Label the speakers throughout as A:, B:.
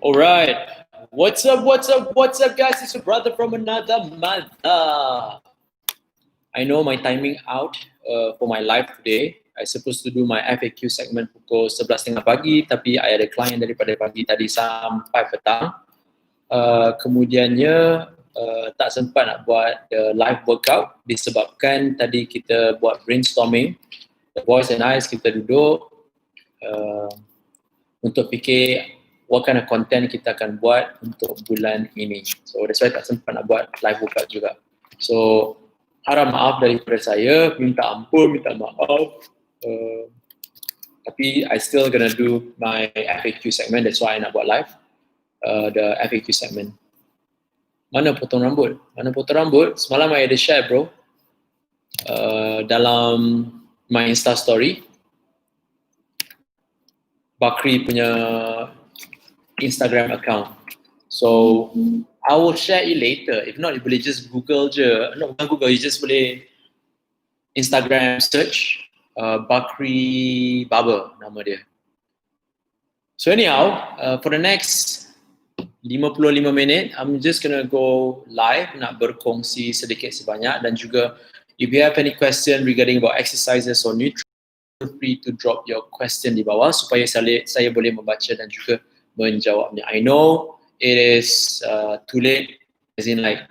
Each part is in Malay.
A: Alright. What's up, guys? It's your brother from another month. I know my timing out for my live today. I supposed to do my FAQ segment pukul 11.30 pagi, tapi I ada client daripada pagi tadi sampai petang. Kemudiannya tak sempat nak buat the live workout disebabkan tadi kita buat brainstorming. The boys and I, kita duduk untuk fikir what kind of content kita akan buat untuk bulan ini. So that's why tak sempat nak buat live workout juga. So harap maaf daripada saya, minta ampun, minta maaf. Tapi I still gonna do my FAQ segment, that's why I nak buat live the FAQ segment. Mana potong rambut? Semalam I ada share bro dalam my Insta story. Bakri punya Instagram account. So I will share it later. If not, you boleh just Google je. No, bukan Google, you just boleh Instagram search Bakri Barber, nama dia. So anyhow, for the next 55 minit, I'm just gonna go live, nak berkongsi sedikit sebanyak, dan juga if you have any question regarding about exercises or nutrition, feel free to drop your question di bawah supaya saya boleh membaca dan juga menjawabnya. I know it is too late, as in like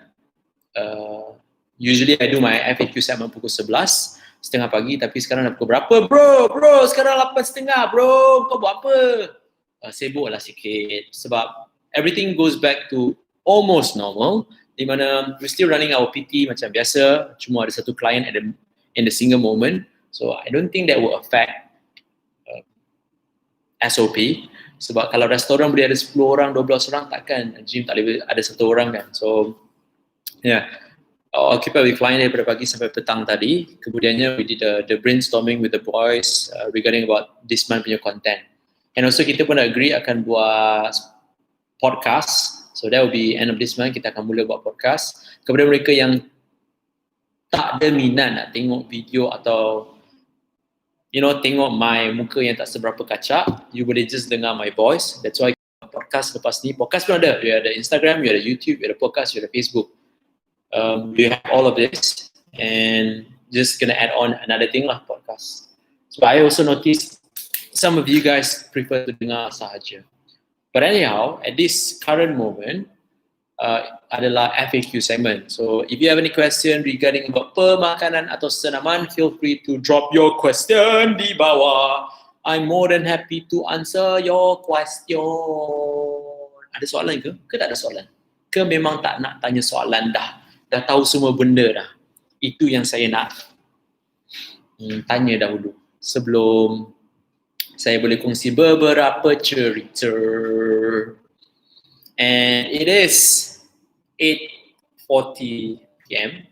A: usually I do my FAQ segment pukul 11.30 pagi, tapi sekarang dah pukul berapa bro? Sekarang 8.30 bro, kau buat apa? Sibuk lah sikit sebab everything goes back to almost normal, di mana we're still running our PT macam biasa, cuma ada satu client in the single moment. So I don't think that will affect SOP, sebab kalau restoran boleh ada 10 orang, 12 orang, takkan gym tak boleh ada satu orang kan. So yeah, I'll keep up with client daripada pagi sampai petang tadi. Kemudiannya we did the brainstorming with the boys regarding about this month punya content. And also kita pun agree akan buat podcast. So that will be end of this month, kita akan mula buat podcast. Kepada mereka yang tak ada minat nak tengok video atau tengok my muka yang tak seberapa kacak, you boleh just dengar my voice. That's why podcast lepas ni, podcast pun ada. You ada Instagram, you ada YouTube, you ada podcast, you ada Facebook. You have all of this, and just gonna add on another thing lah, podcast. So I also noticed some of you guys prefer to dengar sahaja. But anyhow, at this current moment, adalah FAQ segment. So if you have any question regarding about pemakanan atau senaman, feel free to drop your question di bawah. I'm more than happy to answer your question. Ada soalan ke? Ke tak ada soalan? Ke memang tak nak tanya soalan dah? Dah tahu semua benda dah? Itu yang saya nak tanya dahulu sebelum saya boleh kongsi beberapa cerita. And it is 8:40 PM.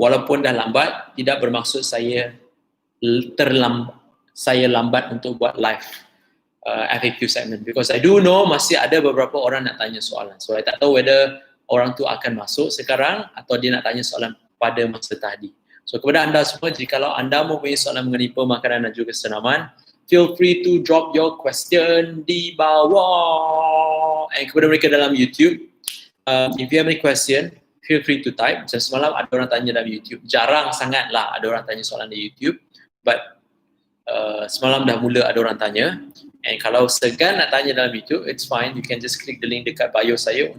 A: Walaupun dah lambat, tidak bermaksud saya lambat untuk buat live FAQ segment, because I do know masih ada beberapa orang nak tanya soalan. So I tak tahu whether orang tu akan masuk sekarang atau dia nak tanya soalan pada masa tadi. So kepada anda semua, jikalau anda mempunyai soalan mengenai pemakanan dan juga senaman, feel free to drop your question di bawah. And kepada mereka dalam YouTube, if you have any question, feel free to type. Macam semalam ada orang tanya dalam YouTube. Jarang sangat lah ada orang tanya soalan di YouTube. But semalam dah mula ada orang tanya. And kalau segan nak tanya dalam YouTube, it's fine. You can just click the link dekat bio saya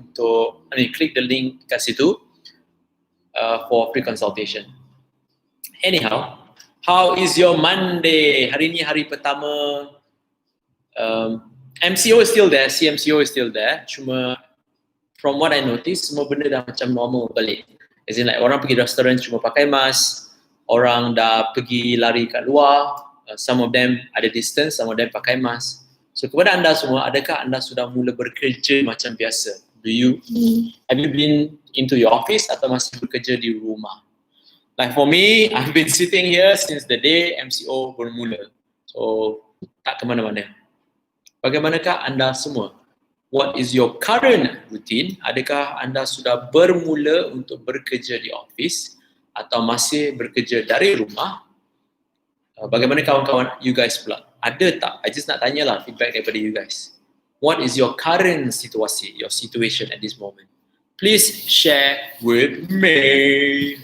A: click the link kat situ for free consultation. Anyhow, how is your Monday? Hari ni hari pertama. MCO is still there, CMCO is still there. Cuma from what I notice, semua benda dah macam normal balik. As in like orang pergi restoran cuma pakai mask, orang dah pergi lari kat luar, some of them ada distance, some of them pakai mask. So kepada anda semua, adakah anda sudah mula bekerja macam biasa? Have you been into your office atau masih bekerja di rumah? Like for me, I've been sitting here since the day MCO bermula. So tak ke mana-mana. Bagaimanakah anda semua? What is your current routine? Adakah anda sudah bermula untuk bekerja di office atau masih bekerja dari rumah? Bagaimana kawan-kawan you guys pula? Ada tak? I just nak tanyalah feedback daripada you guys. What is your current situasi, your situation at this moment? Please share with me.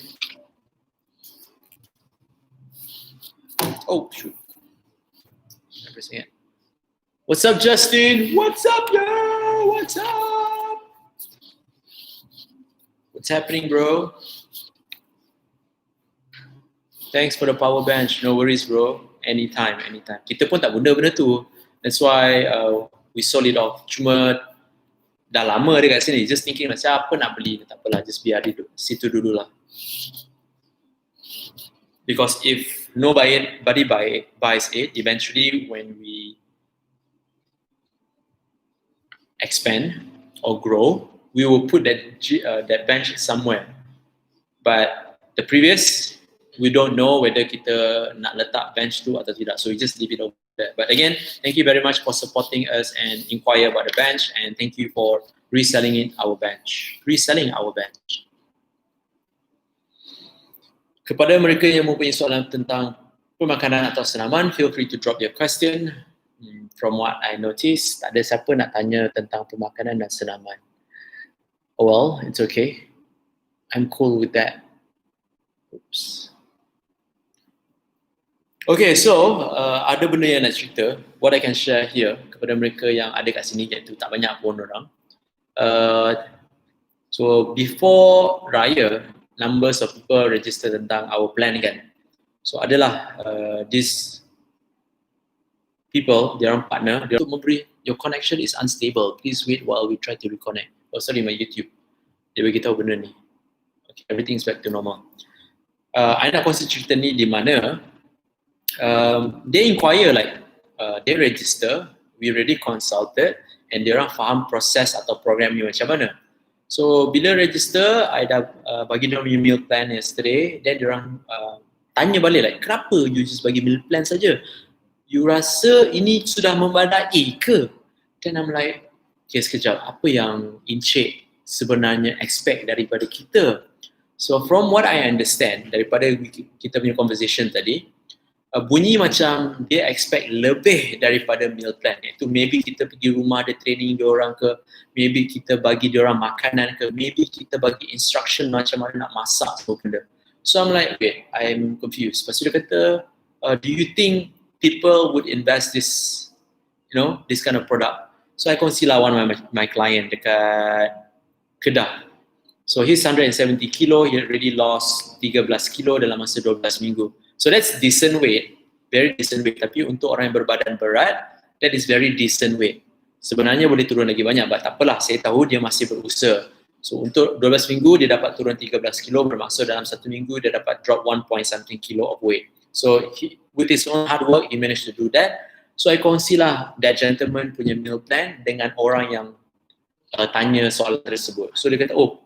A: Oh, shoot. I'm pressing it. What's up, Justin? What's up, yo? What's up? What's happening, bro? Thanks for the power bench. No worries, bro. Anytime. Kita pun tak guna benda tu. That's why we sold it off. Cuma dah lama dia kat sini. Just thinking lah, siapa nak beli? Tak apalah, just biar di situ dulu lah. Because if nobody buys it, eventually when we expand or grow, we will put that bench somewhere. But the previous, we don't know whether kita nak letak bench tu atau tidak. So we just leave it over there. But again, thank you very much for supporting us and inquire about the bench, and thank you for reselling our bench. Kepada mereka yang mempunyai soalan tentang pemakanan atau senaman, feel free to drop your question. From what I noticed, tak ada siapa nak tanya tentang pemakanan dan senaman. Oh well, it's okay. I'm cool with that. Oops. Okay, so ada benda yang nak cerita. What I can share here kepada mereka yang ada kat sini, iaitu tak banyak pun orang. So before Raya, numbers of people register tentang our plan kan. So adalah this people, their own partner, dia memberi, your connection is unstable. Please wait while we try to reconnect. Oh sorry, my YouTube. Dia beritahu benda ni. Okay, everything's back to normal. I nak kongsi cerita ni di mana they inquire like they register, we already consulted, and dia orang faham proses atau program ni macam mana. So bila register, I dah bagi dia orang meal plan yesterday, then dia orang tanya balik like, kenapa you just bagi meal plan saja? You rasa ini sudah membadai ke? Then I'm like, okay sekejap, apa yang Encik sebenarnya expect daripada kita? So from what I understand daripada kita punya conversation tadi, bunyi macam dia expect lebih daripada meal plan. Iaitu maybe kita pergi rumah ada training diorang ke, maybe kita bagi diorang makanan ke, maybe kita bagi instruction macam mana nak masak semua benda. So I'm like, okay, I'm confused. Lepas tu dia kata, do you think people would invest this, this kind of product? So I kongsi lah one of my client dekat Kedah. So he's 170 kilo, he already lost 13 kilo dalam masa 12 minggu. So that's decent weight, very decent weight. Tapi untuk orang yang berbadan berat, that is very decent weight. Sebenarnya boleh turun lagi banyak, but tak apalah, saya tahu dia masih berusaha. So untuk 12 minggu dia dapat turun 13 kilo, bermaksud dalam 1 minggu dia dapat drop 1 point something kilo of weight. So with his own hard work, he managed to do that. So I kongsi lah that gentleman punya meal plan dengan orang yang tanya soal tersebut. So dia kata, oh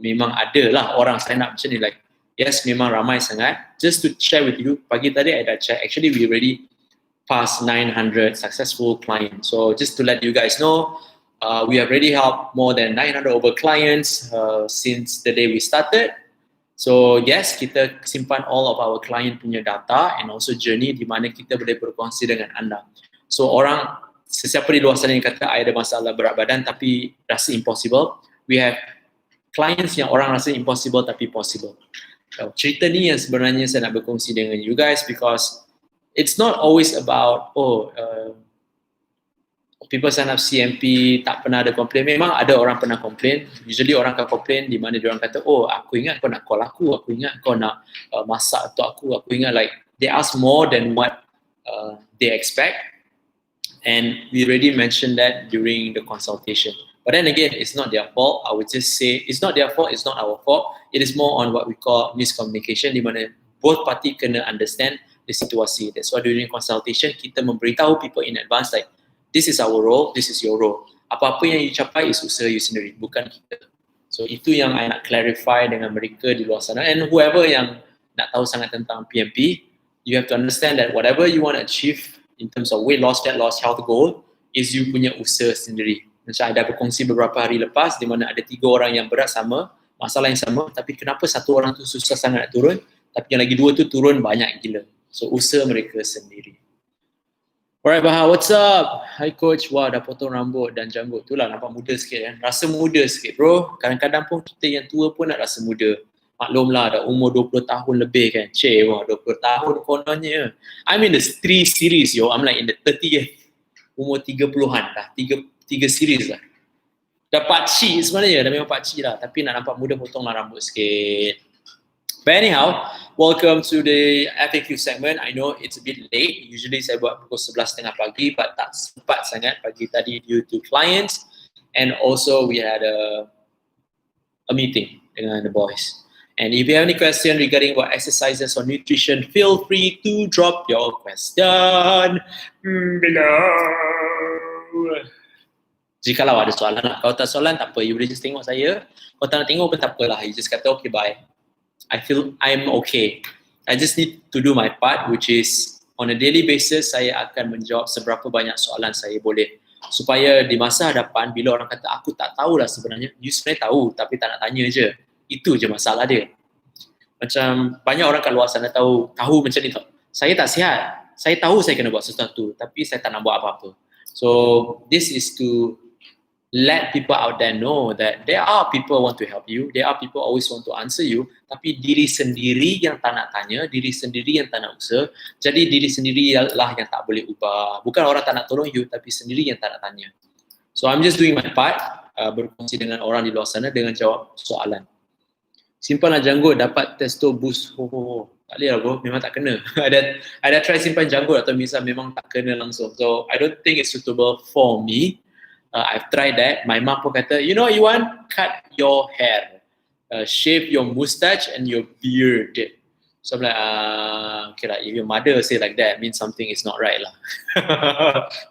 A: memang ada lah orang sign up macam ni, like yes, memang ramai sangat. Just to share with you, pagi tadi I dah check, actually we already passed 900 successful clients. So just to let you guys know, we have already helped more than 900 over clients since the day we started. So yes, kita simpan all of our client punya data and also journey di mana kita boleh berkongsi dengan anda. So orang, sesiapa di luar sana yang kata I ada masalah berat badan tapi rasa impossible, we have clients yang orang rasa impossible tapi possible. Cerita ni yang sebenarnya saya nak berkongsi dengan you guys, because it's not always about people sign up CMP tak pernah ada komplain. Memang ada orang pernah komplain. Usually orang akan komplain di mana dia orang kata, oh aku ingat kau nak call aku ingat kau nak masak untuk aku ingat, like they ask more than what they expect, and we already mentioned that during the consultation. But then again, it's not their fault. I would just say it's not their fault, it's not our fault. It is more on what we call miscommunication, di mana both party kena understand the situasi. That's why during consultation, kita memberitahu people in advance like, this is our role, this is your role. Apa-apa yang you capai is usaha you sendiri, bukan kita. So itu yang I nak clarify dengan mereka di luar sana. And whoever yang nak tahu sangat tentang PMP, you have to understand that whatever you want to achieve in terms of weight loss, fat loss, health goal, is you punya usaha sendiri. Macam I dah berkongsi beberapa hari lepas di mana ada 3 orang yang berat sama, masalah yang sama, tapi kenapa satu orang tu susah sangat nak turun, tapi yang lagi 2 tu turun banyak gila. So usaha mereka sendiri. Alright Baha, what's up? Hi coach, wah dah potong rambut dan janggut. Itulah nampak muda sikit kan. Rasa muda sikit bro. Kadang-kadang pun kita yang tua pun nak rasa muda. Maklumlah dah umur 20 tahun lebih kan. Cik, wah 20 tahun kononnya. I'm in the 3 series yo. I'm like in the 30th. Umur 30-an dah. 3 series lah. Dah pakcik sebenarnya. Dah memang pakcik lah. Tapi nak nampak muda potonglah rambut sikit. But anyhow, welcome to the FAQ segment. I know it's a bit late. Usually saya buat pukul 11.30 pagi, but tak sempat sangat pagi tadi due to clients. And also we had a meeting dengan the boys. And if you have any question regarding what exercises or nutrition, feel free to drop your question below. Jikalau ada soalan lah. Kalau tak soalan, tak apa. You boleh just tengok saya. Kalau tak nak tengok pun tak apalah. You just kata, okay, bye. I feel I'm okay. I just need to do my part, which is on a daily basis, saya akan menjawab seberapa banyak soalan saya boleh. Supaya di masa hadapan, bila orang kata, aku tak tahulah sebenarnya, you sebenarnya tahu, tapi tak nak tanya je. Itu je masalah dia. Macam banyak orang kat luar sana tahu macam ni tau. Saya tak sihat. Saya tahu saya kena buat sesuatu, tapi saya tak nak buat apa-apa. So, this is to let people out there know that there are people want to help you, there are people always want to answer you, tapi diri sendiri yang tak nak tanya, diri sendiri yang tak nak usaha, jadi diri sendiri lah yang tak boleh ubah. Bukan orang tak nak tolong you, tapi sendiri yang tak nak tanya. So I'm just doing my part, berkongsi dengan orang di luar sana dengan jawab soalan. Simpan lah janggut, dapat testo boost. Tak boleh lah bro, memang tak kena. ada try simpan janggut atau misal memang tak kena langsung. So I don't think it's suitable for me. I've tried that. My mom pun kata, you know, Iwan, cut your hair, shave your mustache and your beard. So I'm like, okay lah, if your mother say like that, means something is not right lah.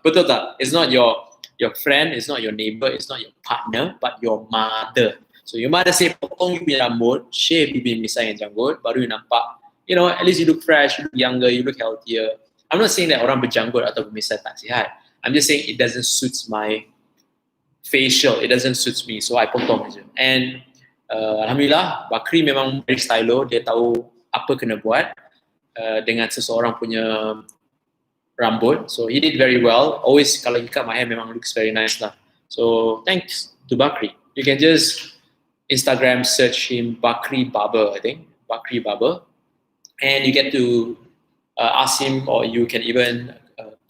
A: Betul tak? It's not your friend, it's not your neighbor, it's not your partner, but your mother. So your mother say, potong you punya rambut, shave you misal yang janggut, baru you nampak, you know, at least you look fresh, you look younger, you look healthier. I'm not saying that orang berjanggut atau misal tak sihat. I'm just saying it doesn't suit my facial, it doesn't suit me, so I potong je. And Alhamdulillah, Bakri memang very stylo, dia tahu apa kena buat dengan seseorang punya rambut. So he did very well. Always kalau ikat my hair memang looks very nice lah. So thanks to Bakri. You can just Instagram search him, Bakri Barber, I think, Bakri Barber, and you get to ask him, or you can even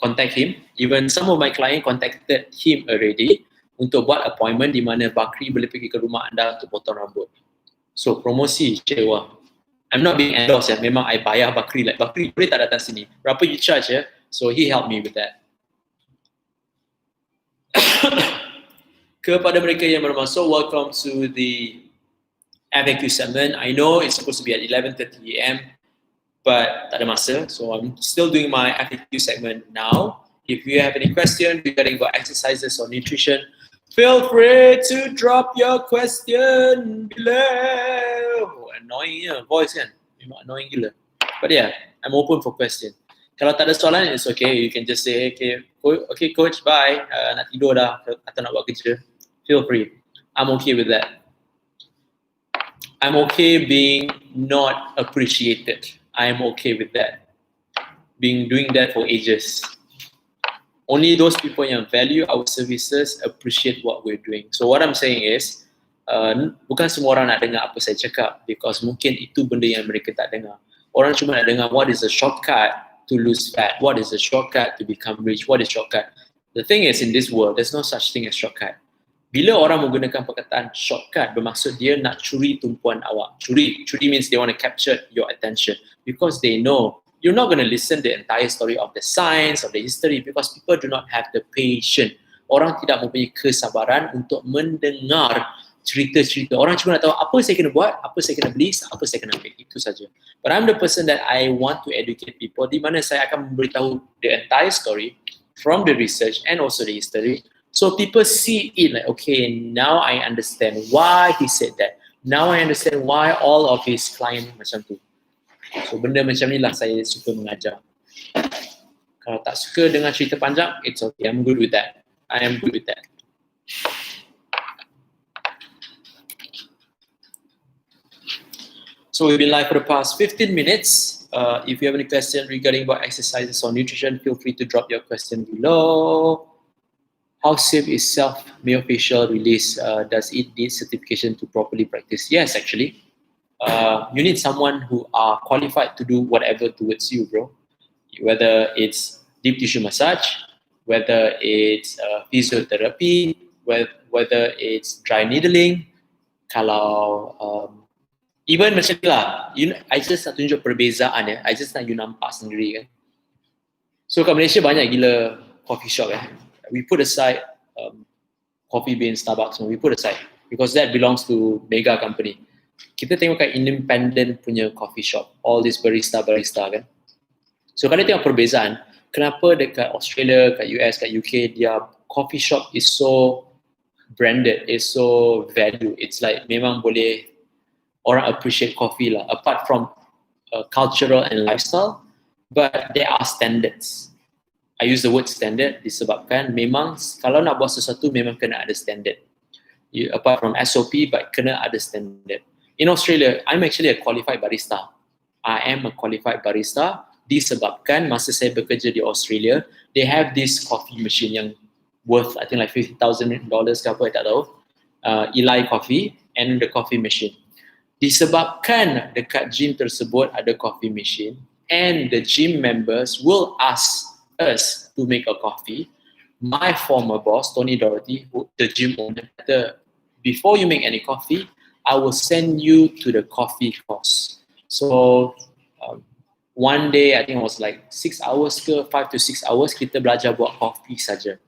A: contact him. Even some of my client contacted him already untuk buat appointment di mana Bakri boleh pergi ke rumah anda untuk potong rambut. So promosi, cewa. I'm not being endorsed ya, memang I bayar Bakri. Like, Bakri boleh tak datang sini? Berapa you charge ya? So he helped me with that. Kepada mereka yang baru masuk, welcome to the FAQ segment. I know it's supposed to be at 11:30 AM, but tak ada masa. So I'm still doing my FAQ segment now. If you have any question regarding about exercises or nutrition, feel free to drop your question below. Annoying voice kan? Memang annoying gila. But yeah, I'm open for question. Kalau tak ada soalan, it's okay. You can just say, okay coach, bye. Nak tidur dah atau nak buat kerja. Feel free. I'm okay with that. I'm okay being not appreciated. I'm okay with that. Doing that for ages. Only those people yang value our services appreciate what we're doing. So what I'm saying is, bukan semua orang nak dengar apa saya cakap, because mungkin itu benda yang mereka tak dengar. Orang cuma nak dengar what is a shortcut to lose fat, what is a shortcut to become rich, what is shortcut. The thing is, in this world, there's no such thing as shortcut. Bila orang menggunakan perkataan shortcut, bermaksud dia nak curi tumpuan awak. Curi means they want to capture your attention, because they know you're not going to listen the entire story of the science, of the history, because people do not have the patience. Orang tidak mempunyai kesabaran untuk mendengar cerita-cerita. Orang cuma nak tahu apa saya kena buat, apa saya kena beli, apa saya kena ambil. Itu saja. But I'm the person that I want to educate people, di mana saya akan memberitahu the entire story from the research and also the history. So people see it like, okay, now I understand why he said that. Now I understand why all of his clients macam tu. So benda macam ni lah saya suka mengajar. Kalau tak suka dengan cerita panjang, it's okay. I'm good with that. I am good with that. So we've been live for the past 15 minutes. If you have any question regarding about exercises or nutrition, feel free to drop your question below. How safe is self-myofascial release? Does it need certification to properly practice? Yes, actually. You need someone who are qualified to do whatever towards you, bro. Whether it's deep tissue massage, whether it's physiotherapy, whether it's dry needling, kalau even macam ni lah, I just nak tunjuk perbezaan I just nak you nampak sendiri kan. So kat Malaysia banyak gila coffee shop We put aside Coffee Bean, Starbucks, we put aside because that belongs to mega company. Kita tengok kat independent punya coffee shop, all this barista kan. So kalau tengok perbezaan, kenapa dekat Australia, kat US, kat UK, their coffee shop is so branded, is so value. It's like memang boleh orang appreciate coffee lah, apart from cultural and lifestyle, but there are standards. I use the word standard disebabkan memang kalau nak buat sesuatu memang kena ada standard. Apart from SOP, but kena ada standard. In Australia, I'm actually a qualified barista. I am a qualified barista disebabkan masa saya bekerja di Australia, they have this coffee machine yang worth I think like $50,000 ke apa, I tak tahu. Eli Coffee and the coffee machine. Disebabkan dekat gym tersebut ada coffee machine and the gym members will ask us to make a coffee. My former boss, Tony Doherty, the gym owner, before you make any coffee, I will send you to the coffee course. So one day, I think it was like 6 hours ke, 5 to 6 hours, kita belajar buat coffee saja.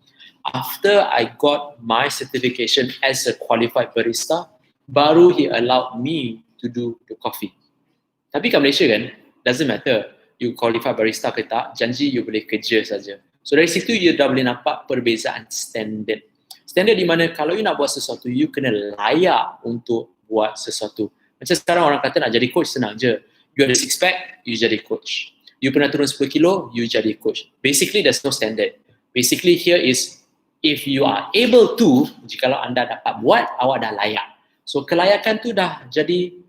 A: After I got my certification as a qualified barista, baru he allowed me to do the coffee. Tapi kat Malaysia kan, doesn't matter. You qualify barista ke tak, janji you boleh kerja saja. So dari situ you dah boleh nampak perbezaan standard. Standard di mana kalau you nak buat sesuatu, you kena layak untuk buat sesuatu. Macam sekarang orang kata nak jadi coach senang je. You ada six pack, you jadi coach. You pernah turun 10 kilo, you jadi coach. Basically there's no standard. Basically here is if you are able to, jikalau anda dapat buat, awak dah layak. So kelayakan tu dah jadi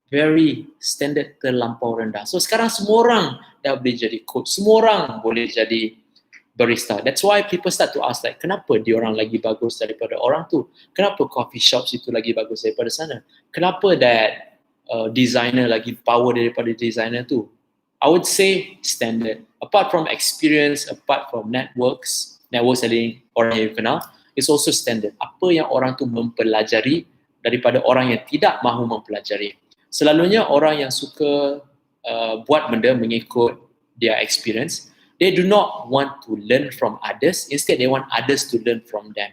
A: very standard terlampau rendah. So sekarang semua orang dah boleh jadi coach, semua orang boleh jadi barista. That's why people start to ask like, kenapa diorang lagi bagus daripada orang tu? Kenapa coffee shops itu lagi bagus daripada sana? Kenapa that designer lagi power daripada designer tu? I would say standard. Apart from experience, apart from network selling orang yang you kenal, it's also standard. Apa yang orang tu mempelajari daripada orang yang tidak mahu mempelajari. Selalunya orang yang suka buat benda mengikut their experience, they do not want to learn from others, instead they want others to learn from them.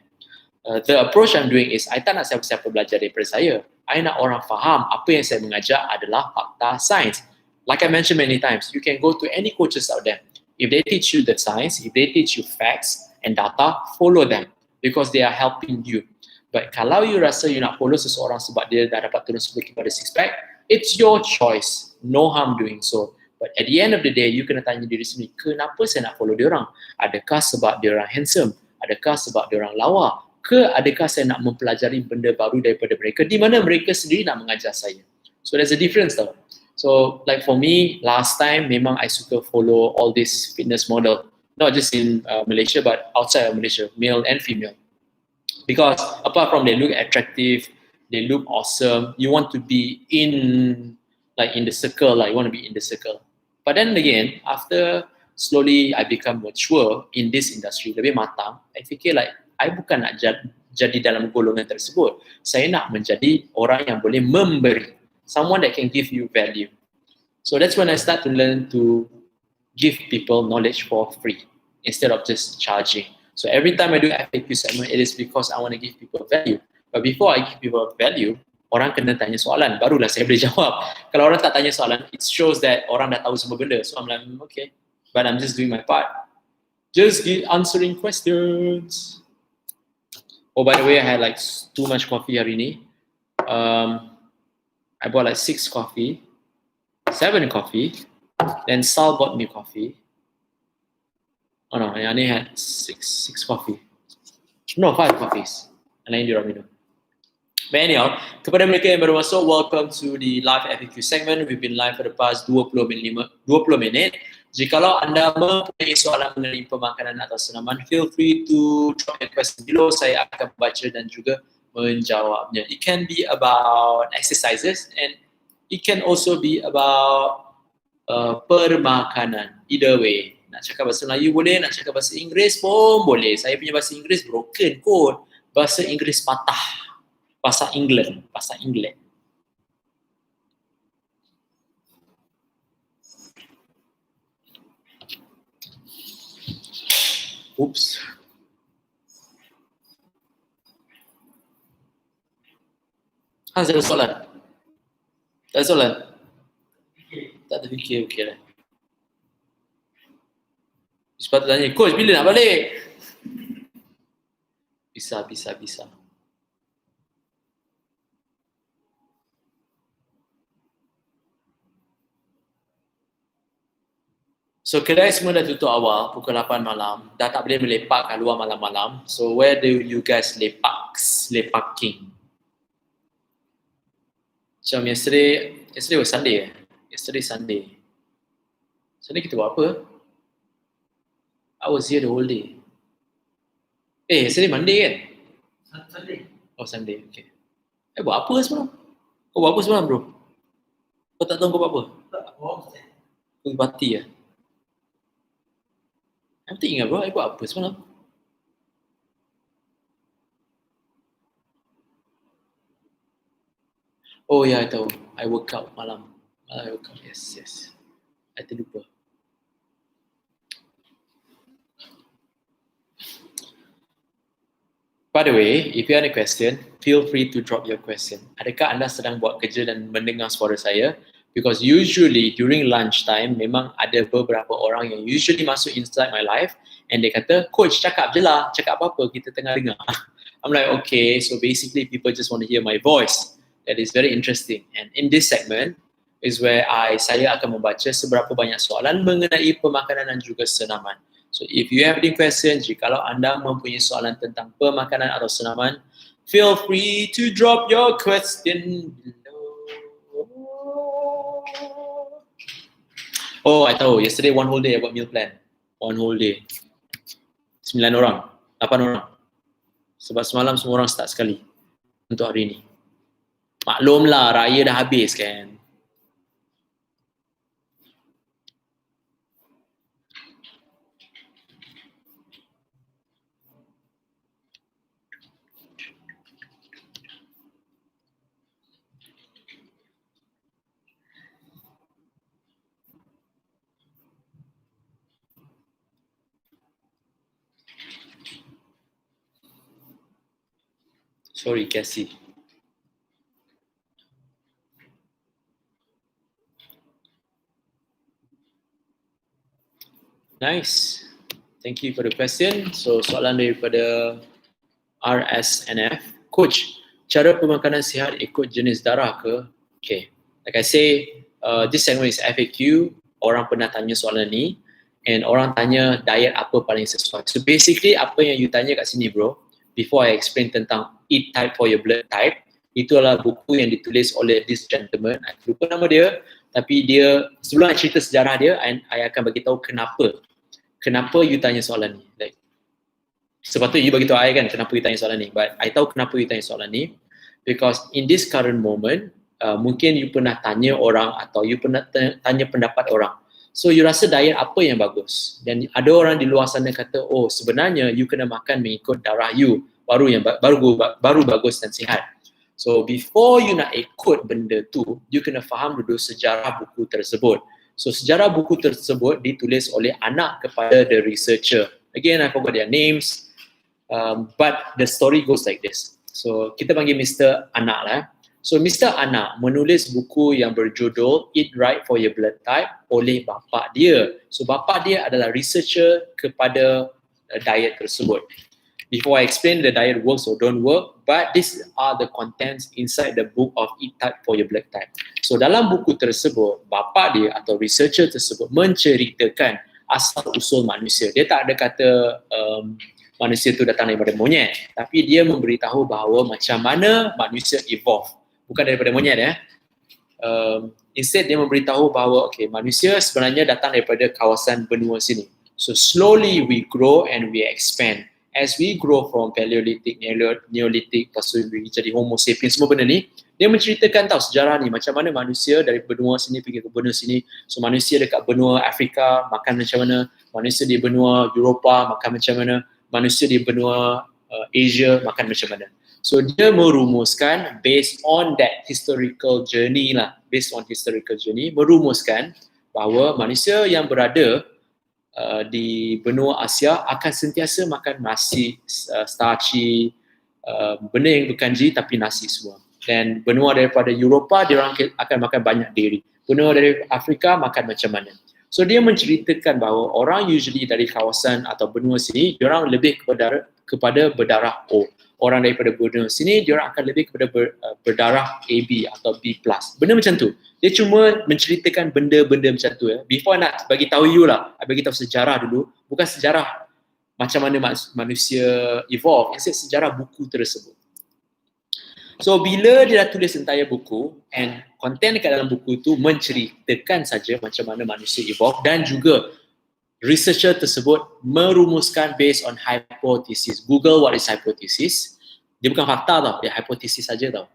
A: The approach I'm doing is, I tak nak siapa-siapa belajar daripada saya. I nak orang faham apa yang saya mengajar adalah fakta sains. Like I mentioned many times, you can go to any coaches out there. If they teach you the science, if they teach you facts and data, follow them because they are helping you. But kalau you rasa you nak follow seseorang sebab dia dah dapat turun 10 kilo pada six pack, it's your choice. No harm doing so. But at the end of the day, you kena tanya diri sendiri, kenapa saya nak follow diorang? Adakah sebab diorang handsome? Adakah sebab diorang lawa? Ke adakah saya nak mempelajari benda baru daripada mereka di mana mereka sendiri nak mengajar saya? So there's a difference tau. So like for me, last time memang I suka follow all this fitness model. Not just in Malaysia but outside of Malaysia, male and female. Because apart from they look attractive, they look awesome, you want to be in the circle, like you want to be in the circle. But then again, after slowly I become mature in this industry, lebih matang, I fikir like, I bukan nak jadi dalam golongan tersebut. Saya nak menjadi orang yang boleh memberi. Someone that can give you value. So that's when I start to learn to give people knowledge for free instead of just charging. So every time I do FAQ segment, it is because I want to give people value. But before I give people value, orang kena tanya soalan, barulah saya boleh jawab. Kalau orang tak tanya soalan, it shows that orang dah tahu semua benda. So I'm like, okay, but I'm just doing my part. Just answering questions. Oh, by the way, I had like too much coffee hari ni. I bought like 6 coffee, 7 coffee, then Sal bought me coffee. Oh no, I only had 6 coffee. No, 5 coffees. And lain dia orang minum. But anyhow, kepada mereka yang baru masuk, welcome to the live FAQ segment. We've been live for the past 20 minit. Jikalau anda mempunyai soalan mengenai pemakanan atau senaman, feel free to drop your question below. Saya akan membaca dan juga menjawabnya. It can be about exercises and it can also be about permakanan. Either way. Nak cakap bahasa Melayu boleh, nak cakap bahasa Inggeris pun boleh. Saya punya bahasa Inggeris broken kot. Bahasa Inggeris patah. Bahasa England. Oops. Ada soalan? Tak ada soalan? Tak ada fikir, okey lah. Sepatutnya tanya, coach bila nak balik? Bisa. So kedai semua dah tutup awal, pukul 8 malam. Dah tak boleh melepak kat luar malam-malam. So where do you guys lepaking? Macam yesterday was Sunday. Yesterday Sunday. Sunday kita buat apa? I was here the whole day. Yesterday Monday kan?
B: Sunday.
A: Oh Sunday, okay. Buat apa semalam? Kau buat apa semalam bro? Kau tak tahu kau buat apa?
B: Tak, wow.
A: Kau pergi party lah? Aku tak ingat bro, I buat apa semalam? Oh ya, I tahu. I work out malam. I work out, yes. I terlupa. By the way, if you have a question, feel free to drop your question. Adakah anda sedang buat kerja dan mendengar suara saya? Because usually during lunchtime, memang ada beberapa orang yang usually masuk inside my life and they kata, coach cakap je lah, cakap apa-apa, kita tengah dengar. I'm like, okay, so basically people just want to hear my voice. That is very interesting. And in this segment is where saya akan membaca seberapa banyak soalan mengenai pemakanan dan juga senaman. So if you have any questions, jikalau anda mempunyai soalan tentang pemakanan atau senaman, feel free to drop your question below. Oh, I tahu. Yesterday one whole day I buat meal plan. One whole day. 9 orang, 8 orang. Sebab semalam semua orang start sekali untuk hari ni. Maklumlah, raya dah habis kan. Sorry, Cassie. Nice. Thank you for the question. So, soalan daripada RSNF. Coach, cara pemakanan sihat ikut jenis darah ke? Okay. Like I say, this segment is FAQ. Orang pernah tanya soalan ni. And orang tanya diet apa paling sesuai. So, basically apa yang you tanya kat sini bro, before I explain tentang Eat Type for Your Blood Type, itu adalah buku yang ditulis oleh this gentleman. I lupa nama dia, tapi dia, sebelum I cerita sejarah dia, I akan bagi tahu kenapa you tanya soalan ni. Like, sepatutnya you bagi tahu I kan kenapa you tanya soalan ni, but I tahu kenapa you tanya soalan ni, because in this current moment, mungkin you pernah tanya orang atau you pernah tanya pendapat orang. So you rasa diet apa yang bagus? Dan ada orang di luar sana kata, oh sebenarnya you kena makan mengikut darah you, baru bagus dan sihat. So before you nak ikut benda tu, you kena faham dulu sejarah buku tersebut. So sejarah buku tersebut ditulis oleh anak kepada the researcher. Again, I forgot their names, but the story goes like this. So kita panggil Mr. Anak lah. So Mr. Anak menulis buku yang berjudul Eat Right for Your Blood Type oleh bapa dia. So bapa dia adalah researcher kepada diet tersebut. Before I explain the diet works or don't work, but these are the contents inside the book of Eat Type for Your Blood Type. So dalam buku tersebut, bapa dia atau researcher tersebut menceritakan asal usul manusia. Dia tak ada kata manusia tu datang daripada monyet, tapi dia memberitahu bahawa macam mana manusia evolve, bukan daripada monyet ya. Instead dia memberitahu bahawa manusia sebenarnya datang daripada kawasan benua sini. So slowly we grow and we expand. As we grow from Paleolithic, Neolithic, lepas tu jadi Homo sapiens, semua benda ni, dia menceritakan sejarah ni, macam mana manusia dari benua sini pergi ke benua sini. So manusia dekat benua Afrika makan macam mana, manusia di benua Eropah makan macam mana, manusia di benua Asia makan macam mana. So dia merumuskan based on that historical journey merumuskan bahawa manusia yang berada di benua Asia akan sentiasa makan nasi starchy, benda yang berkanji tapi nasi semua. Dan benua daripada Eropah dia orang akan makan banyak dairy. Benua dari Afrika makan macam mana. So dia menceritakan bahawa orang usually dari kawasan atau benua sini dia orang lebih kepada berdarah O. Orang daripada benua sini dia orang akan lebih kepada berdarah AB atau B+. Benda macam tu. Dia cuma menceritakan benda-benda macam tu ya. Before nak bagi tahu you lah, bagi tahu sejarah dulu, bukan sejarah macam mana manusia evolve, instead sejarah buku tersebut. So bila dia dah tulis entire buku and content dekat dalam buku tu menceritakan saja macam mana manusia evolve, dan juga researcher tersebut merumuskan based on hypothesis. Google what is hypothesis. Dia bukan fakta tau, dia hypothesis saja tau.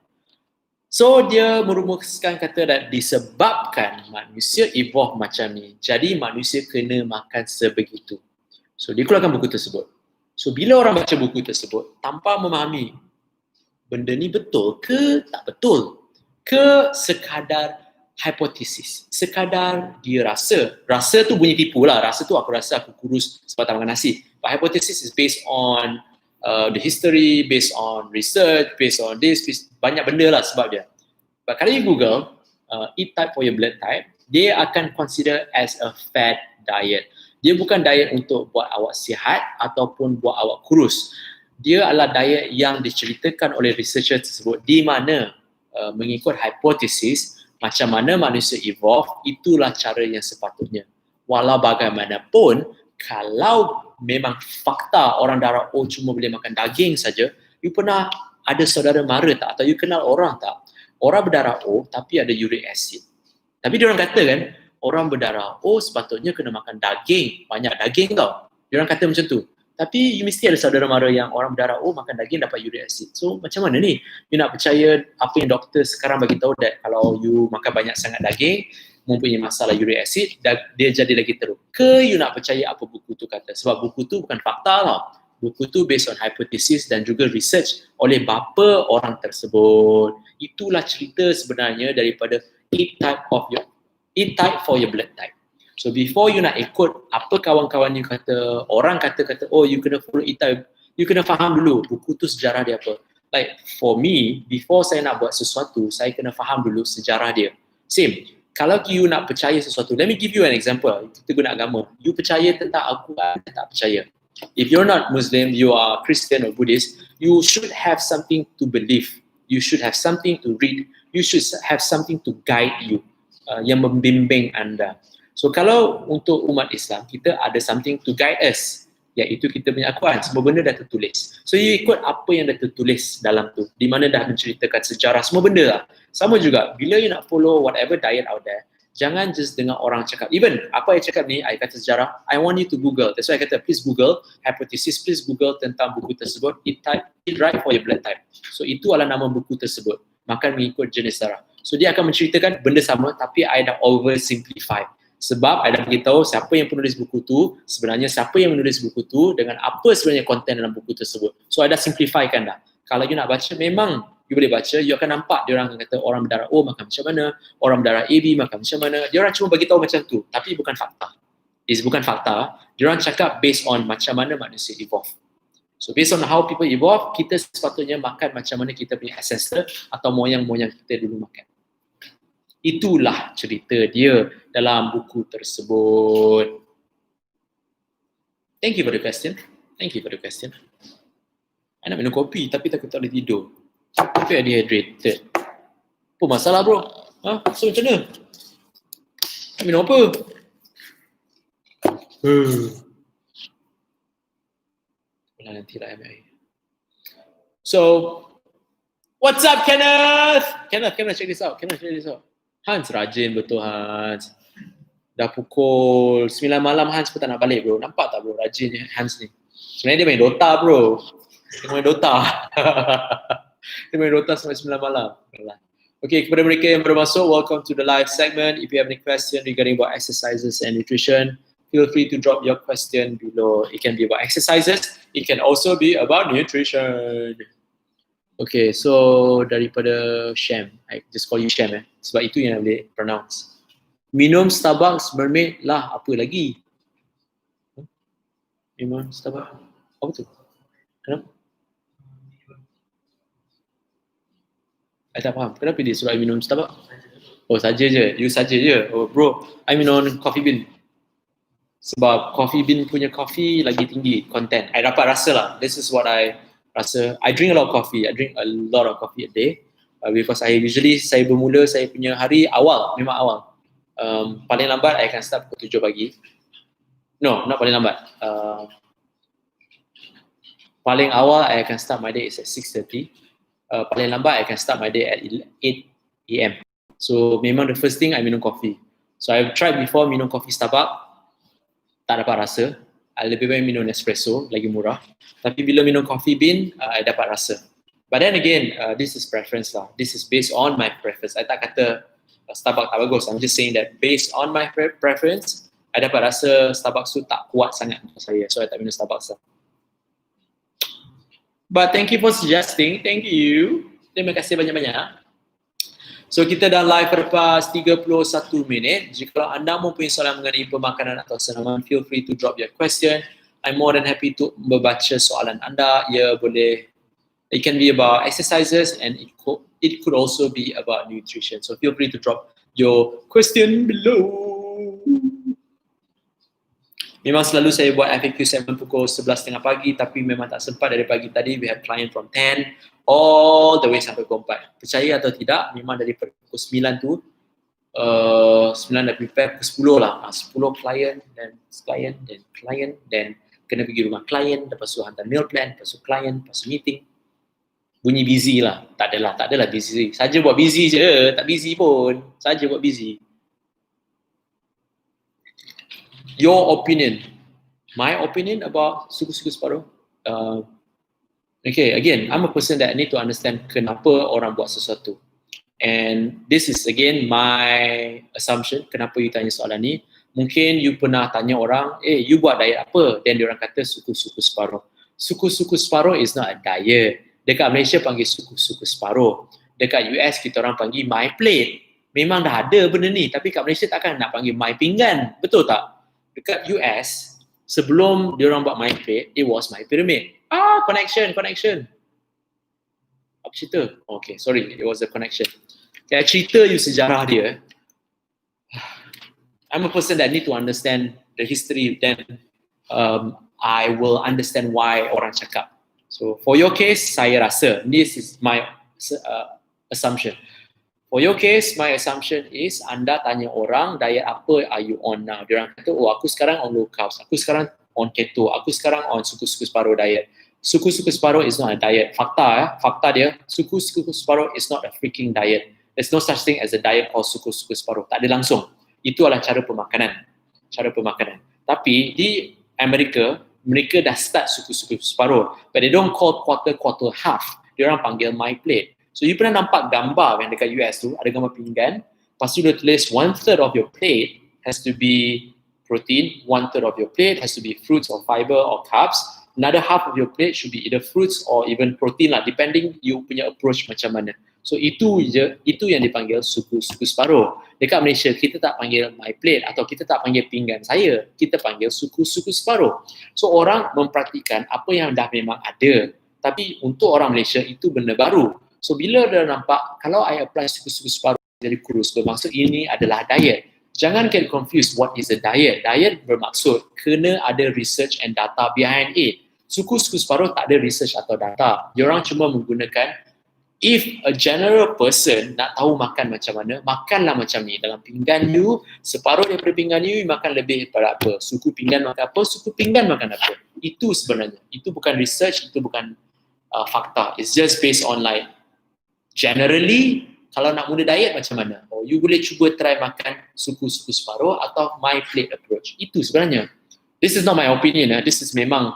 A: So dia merumuskan kata that disebabkan manusia evolve macam ni, jadi manusia kena makan sebegitu. So dia keluarkan buku tersebut. So bila orang baca buku tersebut tanpa memahami benda ni betul ke tak betul, ke sekadar hipotesis, sekadar dia rasa tu bunyi tipu lah, rasa tu aku rasa aku kurus sebab tak makan nasi. But hypothesis is based on the history, based on research, based on this, banyak benda lah sebab dia. But kalau you Google eat type for your blood type, dia akan consider as a fad diet. Dia bukan diet untuk buat awak sihat ataupun buat awak kurus. Dia adalah diet yang diceritakan oleh researcher tersebut di mana mengikut hipotesis macam mana manusia evolve, itulah cara yang sepatutnya. Walau bagaimanapun, kalau memang fakta orang darah O cuma boleh makan daging saja, you pernah ada saudara mara tak? Atau you kenal orang tak? Orang berdarah O tapi ada uric acid. Tapi diorang kata kan, orang berdarah O sepatutnya kena makan daging, banyak daging tau. Diorang kata macam tu. Tapi you mesti ada saudara mara yang orang berdarah O makan daging dapat uric acid. So macam mana ni? You nak percaya apa yang doktor sekarang bagi tahu that kalau you makan banyak sangat daging mempunyai masalah uric acid, dia jadi lagi teruk. Ke you nak percaya apa buku tu kata? Sebab buku tu bukan fakta tau. Buku tu based on hypothesis dan juga research oleh bapa orang tersebut. Itulah cerita sebenarnya daripada eat type for your blood type. So before you nak ikut apa kawan-kawan you kata, orang kata oh you kena follow eat type, you kena faham dulu buku tu sejarah dia apa. Like for me, before saya nak buat sesuatu, saya kena faham dulu sejarah dia. Same. Kalau you nak percaya sesuatu, let me give you an example. Kita guna agama. You percaya tentang Al-Quran, tak percaya. If you're not Muslim, you are Christian or Buddhist, you should have something to believe. You should have something to read. You should have something to guide you, yang membimbing anda. So kalau untuk umat Islam, kita ada something to guide us, iaitu kita punya Al-Quran. Semua benda dah tertulis. So you ikut apa yang dah tertulis dalam tu, di mana dah menceritakan sejarah, semua benda lah. Sama juga, bila you nak follow whatever diet out there, jangan just dengar orang cakap. Even apa yang cakap ni, I kata sejarah, I want you to Google. That's why I kata, please Google hypothesis, please Google tentang buku tersebut, eat right for your blood type. So itu adalah nama buku tersebut, makan mengikut jenis darah. So dia akan menceritakan benda sama, tapi I dah oversimplify. Sebab I dah beritahu siapa yang penulis buku tu, sebenarnya siapa yang menulis buku tu, dengan apa sebenarnya konten dalam buku tersebut. So I dah simplifykan dah. Kalau you nak baca, memang you boleh baca, you akan nampak dia orang kata orang berdarah O makan macam mana, orang berdarah AB makan macam mana. Dia orang cuma bagi tahu macam tu, tapi bukan fakta. Bukan fakta. Dia orang cakap based on macam mana manusia evolve. So based on how people evolve, kita sepatutnya makan macam mana kita punya ancestor atau moyang-moyang kita dulu makan. Itulah cerita dia dalam buku tersebut. Thank you for the question. I nak minum kopi tapi takut tak boleh tidur. Tapi I dehydrated. Apa masalah bro? So macam mana? Nak minum apa? Nantilah MI. So, what's up Kenneth? Kenneth, check this out. Hans rajin betul Hans. Dah pukul 9 malam Hans pun tak nak balik bro. Nampak tak bro rajinnya Hans ni. Sebenarnya dia main Dota bro. Dia main Dota. Dia main Dota sampai 9 malam. Okay, kepada mereka yang baru masuk, welcome to the live segment. If you have any question regarding about exercises and nutrition, feel free to drop your question below. It can be about exercises. It can also be about nutrition. Okay, so daripada Sham, I just call you Sham sebab itu yang boleh pronounce. Minum Starbucks mermaid lah, apa lagi? Minum Starbucks, apa tu? Kenapa? I tak faham, kenapa dia suruh I minum Starbucks? Oh saja je, you saja je. Oh bro, I minum coffee bean. Sebab coffee bean punya coffee lagi tinggi content. I dapat rasa lah, this is what I rasa. I drink a lot of coffee, I drink a lot of coffee a day. Because I usually, saya bermula saya punya hari awal, memang awal. Paling lambat I akan start pukul 7 pagi. No, not paling lambat. Paling awal I akan start my day is at 6:30. Paling lambat I akan start my day at 8 AM. So memang the first thing I minum coffee. So I've tried before minum coffee Starbucks, tak dapat rasa. I lebih baik minum Nespresso, lagi murah. Tapi bila minum coffee bean, I dapat rasa. But then again, this is preference lah. This is based on my preference. I tak kata Starbucks tak bagus. I'm just saying that based on my preference, I dapat rasa Starbucks tu tak kuat sangat untuk saya. So I tak minum Starbucks lah. But thank you for suggesting. Thank you. Terima kasih banyak-banyak. So kita dah live lepas 31 minit. Jika anda mempunyai soalan mengenai pemakanan atau senaman, feel free to drop your question. I'm more than happy to membaca soalan anda. Ya boleh. It can be about exercises and it could also be about nutrition. So feel free to drop your question below. Memang selalu saya buat FAQ segment pukul 11.30 pagi, tapi memang tak sempat dari pagi tadi. We have client from 10 all the way sampai pukul 4. Percaya atau tidak, memang dari pukul 9 tu 9 dah prepare, pukul 10 lah. 10 client, then kena pergi rumah client, lepas tu hantar meal plan, lepas tu client, lepas tu meeting. Bunyi busy lah. Tak adalah busy. Saja buat busy je, tak busy pun. Saja buat busy. Your opinion. My opinion about suku-suku separuh. Okay, again, I'm a person that need to understand kenapa orang buat sesuatu. And this is again my assumption. Kenapa you tanya soalan ni? Mungkin you pernah tanya orang, you buat diet apa? Then diorang kata suku-suku separuh. Suku-suku separuh is not a diet. Dekat Malaysia panggil suku-suku separuh. Dekat US kita orang panggil my plate. Memang dah ada benda ni, tapi kat Malaysia takkan nak panggil my pinggan. Betul tak? Dekat US, sebelum diorang buat my plate, it was my pyramid. Connection. Apa cerita? Okay, sorry, it was a connection. Kayak cerita you sejarah dia. I'm a person that need to understand the history, then I will understand why orang cakap. So for your case, saya rasa, this is my assumption. For your case, my assumption is anda tanya orang diet apa are you on now. Diorang kata, aku sekarang on low carbs, aku sekarang on keto, aku sekarang on suku-suku separuh diet. Suku-suku separuh is not a diet. Fakta dia, suku-suku separuh is not a freaking diet. There's no such thing as a diet called suku-suku separuh. Tak ada langsung. Itu adalah cara pemakanan. Tapi di Amerika, mereka dah start suku-suku separuh. But they don't call quarter half. Diorang panggil my plate. So you pernah nampak gambar yang dekat US tu, ada gambar pinggan, lepas tu dia tulis 1/3 of your plate has to be protein, 1/3 of your plate has to be fruits or fiber or carbs, another half of your plate should be either fruits or even protein lah, depending you punya approach macam mana. So itu yang dipanggil suku-suku separuh. Dekat Malaysia kita tak panggil my plate atau kita tak panggil pinggan saya, kita panggil suku-suku separuh. So orang mempraktikkan apa yang dah memang ada, tapi untuk orang Malaysia itu benda baru. So bila dia nampak kalau I apply suku-suku separuh jadi kurus, bermaksud ini adalah diet. Jangan get confused what is a diet. Diet bermaksud kena ada research and data behind it. Suku-suku separuh tak ada research atau data. Diorang cuma menggunakan, if a general person nak tahu makan macam mana, makanlah macam ni. Dalam pinggan you, separuh daripada pinggan you makan lebih daripada apa. Suku pinggan makan apa, suku pinggan makan apa. Itu sebenarnya. Itu bukan research, itu bukan fakta. It's just based on like generally kalau nak mula diet macam mana? Oh, you boleh cuba try makan suku-suku separuh atau my plate approach. Itu sebenarnya. This is not my opinion. This is memang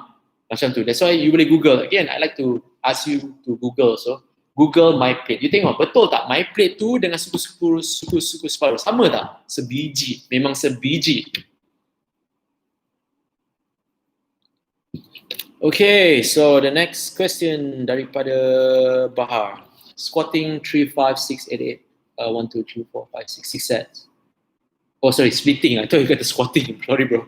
A: macam tu. That's why you boleh Google. Again, I like to ask you to Google. So, Google my plate. You tengok betul tak my plate tu dengan suku-suku separuh sama tak? Sebiji. Memang sebiji. Okay, so the next question daripada Bahar. Squatting 3, 5, 6, 8, 8. 1, 2, 3, 4, 5, 6, 6 sets. Oh sorry, splitting. I thought you kata squatting. Sorry bro.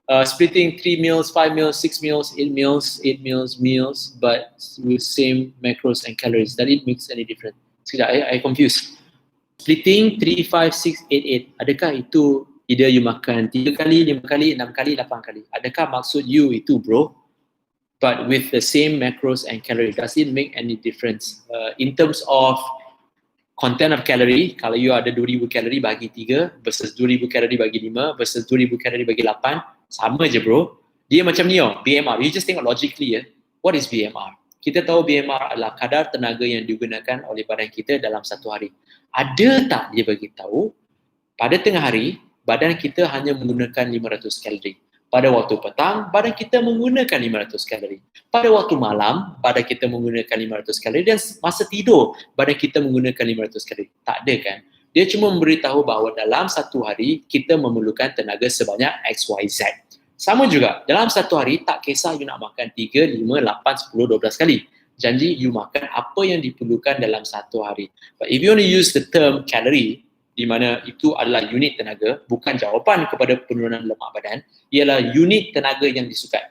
A: Splitting 3 meals, 5 meals, 6 meals, 8 meals, but with same macros and calories. Does it makes any difference? Sekejap, I confused. Splitting 3, 5, 6, 8, 8. Adakah itu either you makan 3 kali, 5 kali, 6 kali, 8 kali? Adakah maksud you itu bro? But with the same macros and calories, does it make any difference? In terms of content of calorie, kalau you ada 2000 kalori bagi 3 versus 2000 kalori bagi 5 versus 2000 kalori bagi 8, sama je bro. Dia macam ni BMR. You just tengok logically what is BMR? Kita tahu BMR adalah kadar tenaga yang digunakan oleh badan kita dalam satu hari. Ada tak dia bagi tahu pada tengah hari badan kita hanya menggunakan 500 kalori. Pada waktu petang, badan kita menggunakan 500 kalori. Pada waktu malam, badan kita menggunakan 500 kalori dan masa tidur, badan kita menggunakan 500 kalori. Tak ada kan? Dia cuma memberitahu bahawa dalam satu hari, kita memerlukan tenaga sebanyak XYZ. Sama juga, dalam satu hari, tak kisah you nak makan 3, 5, 8, 10, 12 kali. Janji you makan apa yang diperlukan dalam satu hari. But if you want to use the term calorie, di mana itu adalah unit tenaga, bukan jawapan kepada penurunan lemak badan, ialah unit tenaga yang disukai.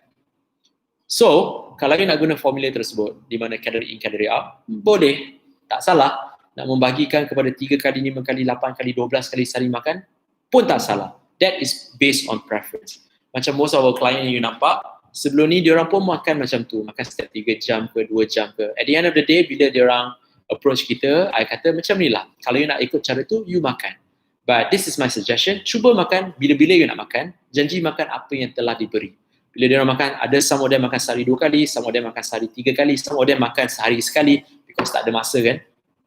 A: So, kalau you nak guna formula tersebut, di mana calorie in, calorie out, boleh, tak salah. Nak membagikan kepada 3 kali, 5 kali, 8 kali, 12 kali sehari makan, pun tak salah. That is based on preference. Macam most of our client yang you nampak, sebelum ni diorang pun makan macam tu, makan setiap 3 jam ke 2 jam ke. At the end of the day, bila diorang approach kita, I kata macam ni lah. Kalau you nak ikut cara tu, you makan. But this is my suggestion, cuba makan bila-bila you nak makan, janji makan apa yang telah diberi. Bila dia orang makan, ada some of them makan sehari 2 kali, some of them makan sehari 3 kali, some of them makan sehari sekali because tak ada masa kan.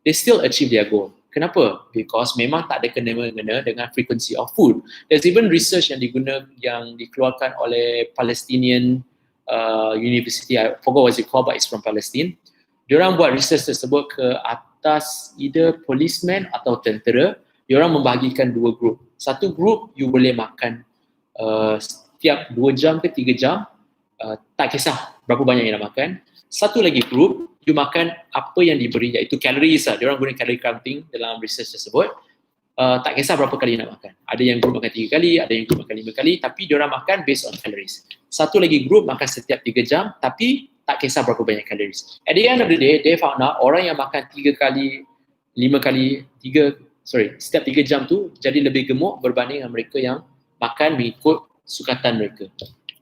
A: They still achieve their goal. Kenapa? Because memang tak ada kena-mengena dengan frequency of food. There's even research yang dikeluarkan oleh Palestinian University, I forgot what it's called, but it's from Palestine. Diorang buat research tersebut ke atas either policeman atau tentera. Diorang membahagikan 2 grup. Satu grup you boleh makan setiap 2 jam ke 3 jam, tak kisah berapa banyak yang nak makan. Satu lagi grup you makan apa yang diberi, iaitu calories lah. Diorang guna calorie counting dalam research tersebut. Tak kisah berapa kali nak makan. Ada yang grup makan 3 kali, ada yang grup makan 5 kali, tapi diorang makan based on calories. Satu lagi grup makan setiap 3 jam, tapi tak kisah berapa banyak calories. At the end of the day, they found out orang yang makan 3 kali, 5 kali, setiap 3 jam tu jadi lebih gemuk berbanding dengan mereka yang makan mengikut sukatan mereka.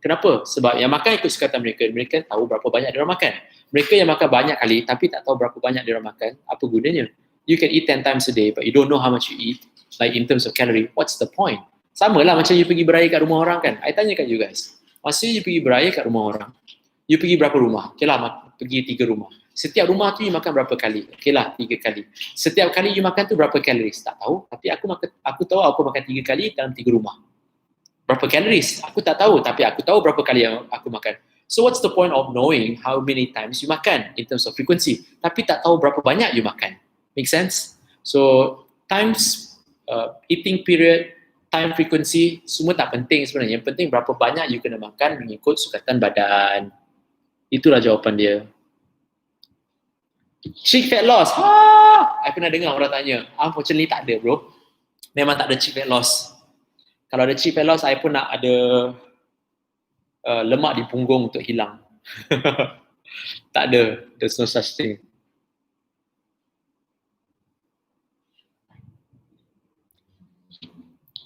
A: Kenapa? Sebab yang makan ikut sukatan mereka, mereka tahu berapa banyak dia orang makan. Mereka yang makan banyak kali tapi tak tahu berapa banyak dia orang makan, apa gunanya? You can eat 10 times a day but you don't know how much you eat, like in terms of calorie, what's the point? Sama lah macam you pergi beraya kat rumah orang kan. I tanyakan you guys, masa you pergi beraya kat rumah orang, you pergi berapa rumah? Okay lah, pergi 3 rumah. Setiap rumah tu you makan berapa kali? Okay lah, 3 kali. Setiap kali you makan tu berapa calories? Tak tahu. Tapi aku tahu aku makan 3 kali dalam 3 rumah. Berapa calories? Aku tak tahu. Tapi aku tahu berapa kali yang aku makan. So what's the point of knowing how many times you makan in terms of frequency? Tapi tak tahu berapa banyak you makan. Make sense? So times, eating period, time frequency, semua tak penting sebenarnya. Yang penting berapa banyak you kena makan mengikut sukatan badan. Itulah jawapan dia. Cheek fat loss. I pernah dengar orang tanya. Unfortunately tak ada bro. Memang tak ada cheek fat loss. Kalau ada cheek fat loss, I pun nak ada lemak di punggung untuk hilang. Tak ada. There's no such thing.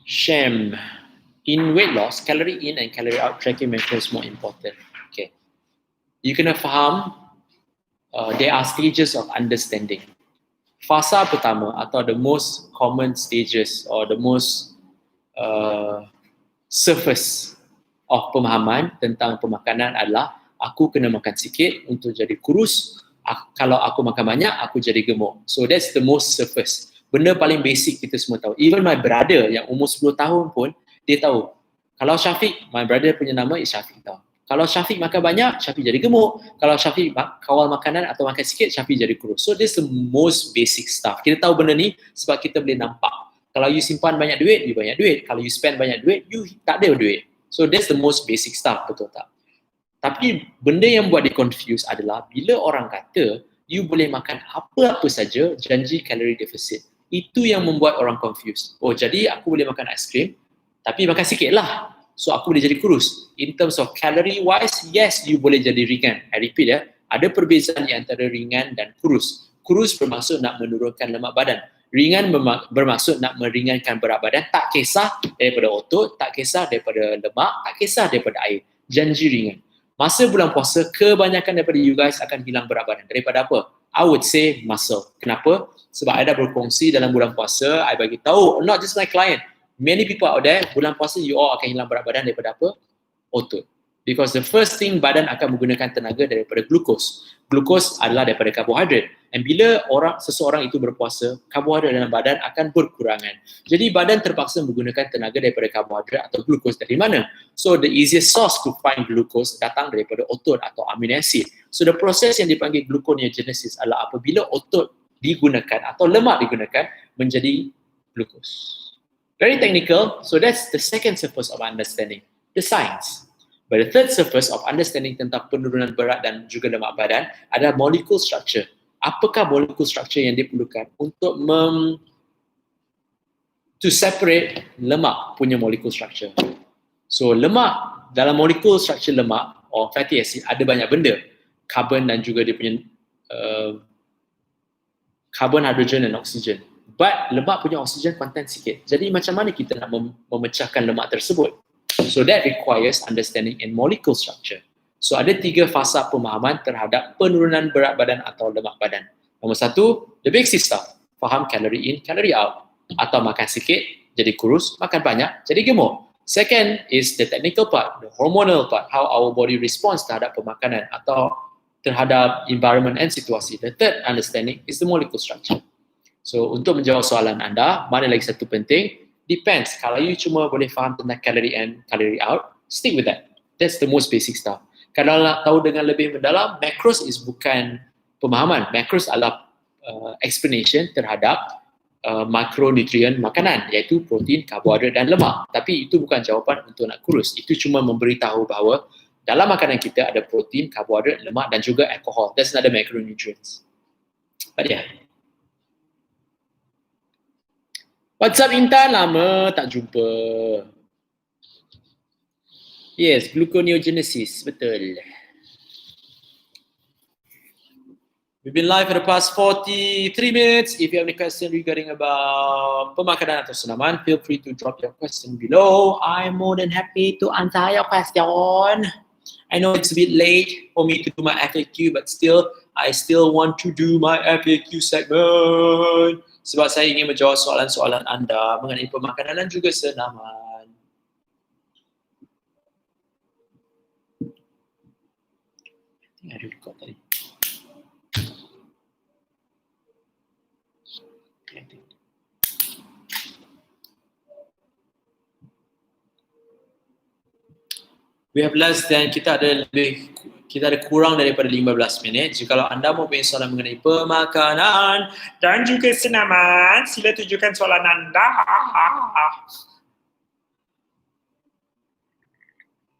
A: Sham. In weight loss, calorie in and calorie out tracking macro is more important. Okay. You kena faham there are stages of understanding. Fasa pertama atau the most common stages or the most surface of pemahaman tentang pemakanan adalah aku kena makan sikit untuk jadi kurus. Kalau aku makan banyak, aku jadi gemuk. So that's the most surface. Benda paling basic kita semua tahu. Even my brother yang umur 10 tahun pun, dia tahu. Kalau Syafiq, my brother punya nama is Syafiq tahu. Kalau Syafiq makan banyak, Syafiq jadi gemuk. Kalau Syafiq kawal makanan atau makan sikit, Syafiq jadi kurus. So this is the most basic stuff. Kita tahu benda ni sebab kita boleh nampak. Kalau you simpan banyak duit, you banyak duit. Kalau you spend banyak duit, you tak ada duit. So that's the most basic stuff, betul tak? Tapi benda yang buat dia confuse adalah bila orang kata you boleh makan apa-apa saja janji kalori deficit. Itu yang membuat orang confused. Oh, jadi aku boleh makan aiskrim tapi makan sikit lah. So aku boleh jadi kurus. In terms of calorie wise, yes, you boleh jadi ringan. I repeat ya, ada perbezaan di antara ringan dan kurus. Kurus bermaksud nak menurunkan lemak badan. Ringan bermaksud nak meringankan berat badan, tak kisah daripada otot, tak kisah daripada lemak, tak kisah daripada air. Janji ringan. Masa bulan puasa, kebanyakan daripada you guys akan hilang berat badan. Daripada apa? I would say muscle. Kenapa? Sebab I dah berkongsi dalam bulan puasa, I bagi tahu, not just my client, many people out there, bulan puasa you all akan hilang berat badan daripada apa? Otot. Because the first thing badan akan menggunakan tenaga daripada glukos. Glukos adalah daripada karbohidrat. Dan bila seseorang itu berpuasa, karbohidrat dalam badan akan berkurangan. Jadi badan terpaksa menggunakan tenaga daripada karbohidrat atau glukos dari mana? So the easiest source to find glukos datang daripada otot atau amino acid. So the process yang dipanggil gluconeogenesis adalah apabila otot digunakan atau lemak digunakan menjadi glukos. Very technical. So that's the second surface of understanding, the science. But the third surface of understanding tentang penurunan berat dan juga lemak badan adalah molecule structure. Apakah molecule structure yang diperlukan untuk to separate lemak punya molecule structure? So lemak, dalam molecule structure lemak or fatty acid ada banyak benda. Carbon dan juga dia punya carbon, hydrogen dan oksigen. But lemak punya oksigen content sikit. Jadi macam mana kita nak memecahkan lemak tersebut? So that requires understanding in molecule structure. So ada 3 fasa pemahaman terhadap penurunan berat badan atau lemak badan. Nombor 1, the basic stuff. Faham calorie in, calorie out. Atau makan sikit, jadi kurus. Makan banyak, jadi gemuk. Second is the technical part, the hormonal part. How our body responds terhadap pemakanan atau terhadap environment and situasi. The third understanding is the molecule structure. So untuk menjawab soalan anda, mana lagi satu penting? Depends. Kalau you cuma boleh faham tentang calorie in, calorie out, stick with that. That's the most basic stuff. Kalau nak tahu dengan lebih mendalam, macros is bukan pemahaman. Macros adalah explanation terhadap makronutrien makanan, iaitu protein, karbohidrat dan lemak. Tapi itu bukan jawapan untuk nak kurus. Itu cuma memberitahu bahawa dalam makanan kita ada protein, karbohidrat, lemak dan juga alkohol. That's another macronutrients. But yeah. What's up Intan? Lama tak jumpa. Yes, gluconeogenesis, betul. We've been live for the past 43 minutes. If you have any question regarding about pemakanan atau senaman, feel free to drop your question below. I'm more than happy to answer your question. I know it's a bit late for me to do my FAQ, but I still want to do my FAQ segment. Sebab saya ingin menjawab soalan-soalan anda mengenai pemakanan dan juga senaman. I think I record tadi. We have less than, kita ada kurang daripada 15 minit. Jika anda mau punya soalan mengenai pemakanan dan juga senaman, sila tunjukkan soalan anda.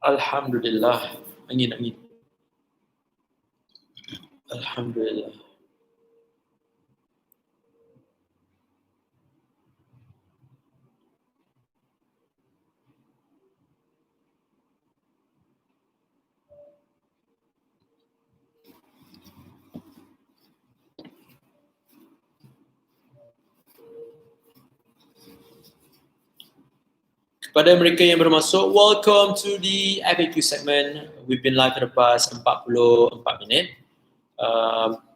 A: Alhamdulillah. Angin. Alhamdulillah. Kepada mereka yang bermasuk, welcome to the FAQ segment. We've been live for the past 44 minit.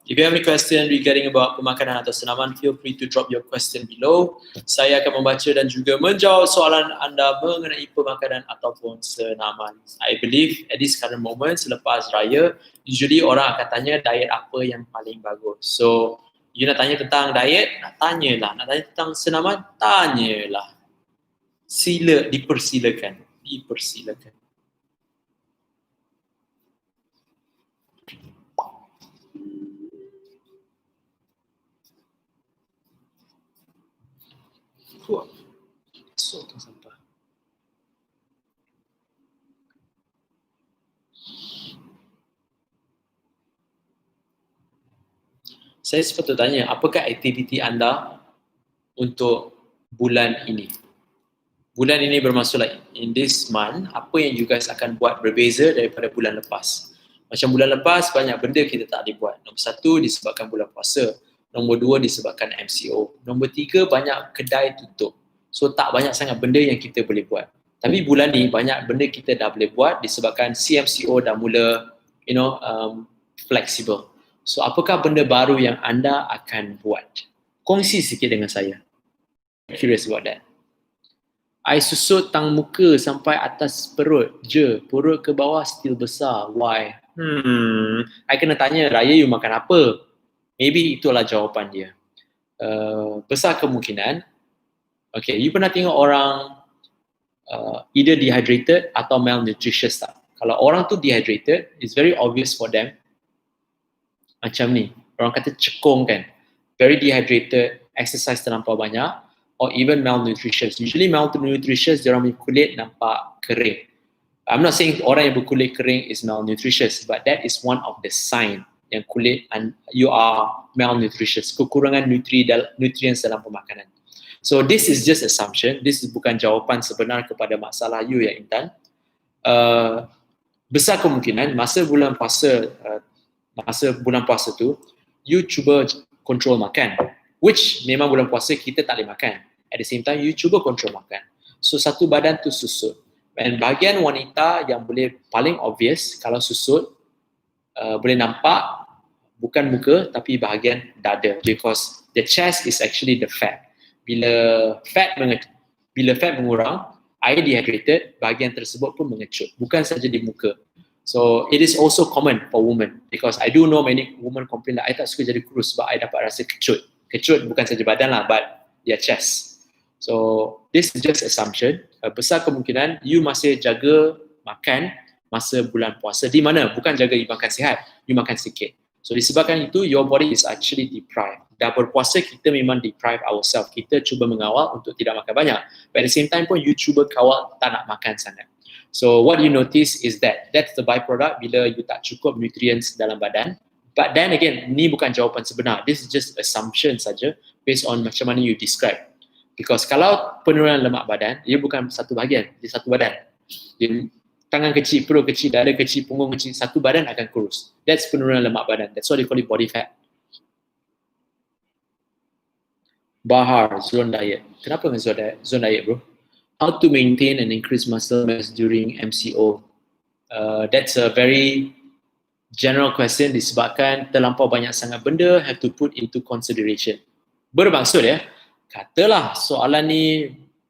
A: if you have any question regarding about pemakanan atau senaman, feel free to drop your question below. Saya akan membaca dan juga menjawab soalan anda mengenai pemakanan ataupun senaman. I believe at this current moment, selepas raya, usually orang akan tanya diet apa yang paling bagus. So, you nak tanya tentang diet, nak tanyalah. Nak tanya tentang senaman, tanyalah. Sila, dipersilakan. Dipersilakan. So, sampah. Saya sepatutnya tanya, apakah aktiviti anda untuk bulan ini? Bulan ini bermaksud in this month, apa yang you guys akan buat berbeza daripada bulan lepas. Macam bulan lepas, banyak benda kita tak boleh buat. Nombor 1, disebabkan bulan puasa. Nombor 2, disebabkan MCO. Nombor 3, banyak kedai tutup. So, tak banyak sangat benda yang kita boleh buat. Tapi bulan ni, banyak benda kita dah boleh buat disebabkan CMCO dah mula, flexible. So, apakah benda baru yang anda akan buat? Kongsi sikit dengan saya. Curious about that. I susut tang muka sampai atas perut je. Perut ke bawah still besar. Why? I kena tanya, raya you makan apa? Maybe itulah jawapan dia. Besar kemungkinan, okay, you pernah tengok orang either dehydrated atau malnutritious tak? Kalau orang tu dehydrated, it's very obvious for them. Macam ni, orang kata cekung kan. Very dehydrated, exercise terlampau banyak, or even malnutritious. Usually malnutritious, diorang punya kulit nampak kering. I'm not saying orang yang berkulit kering is malnutritious, but that is one of the sign yang kulit and you are malnutritious, kekurangan nutrients dalam pemakanan. So this is just assumption, this is bukan jawapan sebenar kepada masalah you ya Intan. Besar kemungkinan masa bulan puasa tu, you cuba control makan, which memang bulan puasa kita tak boleh makan. At the same time, you cuba control makan. So satu badan tu susut. Dan bahagian wanita yang boleh paling obvious kalau susut, boleh nampak bukan muka tapi bahagian dada, because the chest is actually the fat. Bila fat mengurang, air dehydrated, bahagian tersebut pun mengecut, bukan saja di muka. So it is also common for women, because I do know many women complain that I tak suka jadi kurus sebab I dapat rasa kecut. Kecut bukan saja badan lah, but their chest. So this is just assumption. Besar kemungkinan you masih jaga makan masa bulan puasa. Di mana? Bukan jaga you makan sihat, you makan sikit. So disebabkan itu, your body is actually deprived. Dah berpuasa, kita memang deprive ourselves. Kita cuba mengawal untuk tidak makan banyak. But at the same time pun, you cuba kawal tak nak makan sangat. So what you notice is that's the byproduct bila you tak cukup nutrients dalam badan. But then again, ni bukan jawapan sebenar. This is just assumption saja based on macam mana you describe. Because kalau penurunan lemak badan, ia bukan satu bahagian, dia satu badan. Dia tangan kecil, perut kecil, dada kecil, punggung kecil, satu badan akan kurus. That's penurunan lemak badan. That's why they call it body fat. Bahar, zone diet. Kenapa dengan zone diet bro? How to maintain and increase muscle mass during MCO? That's a very general question disebabkan terlampau banyak sangat benda have to put into consideration. Bermaksud katalah soalan ni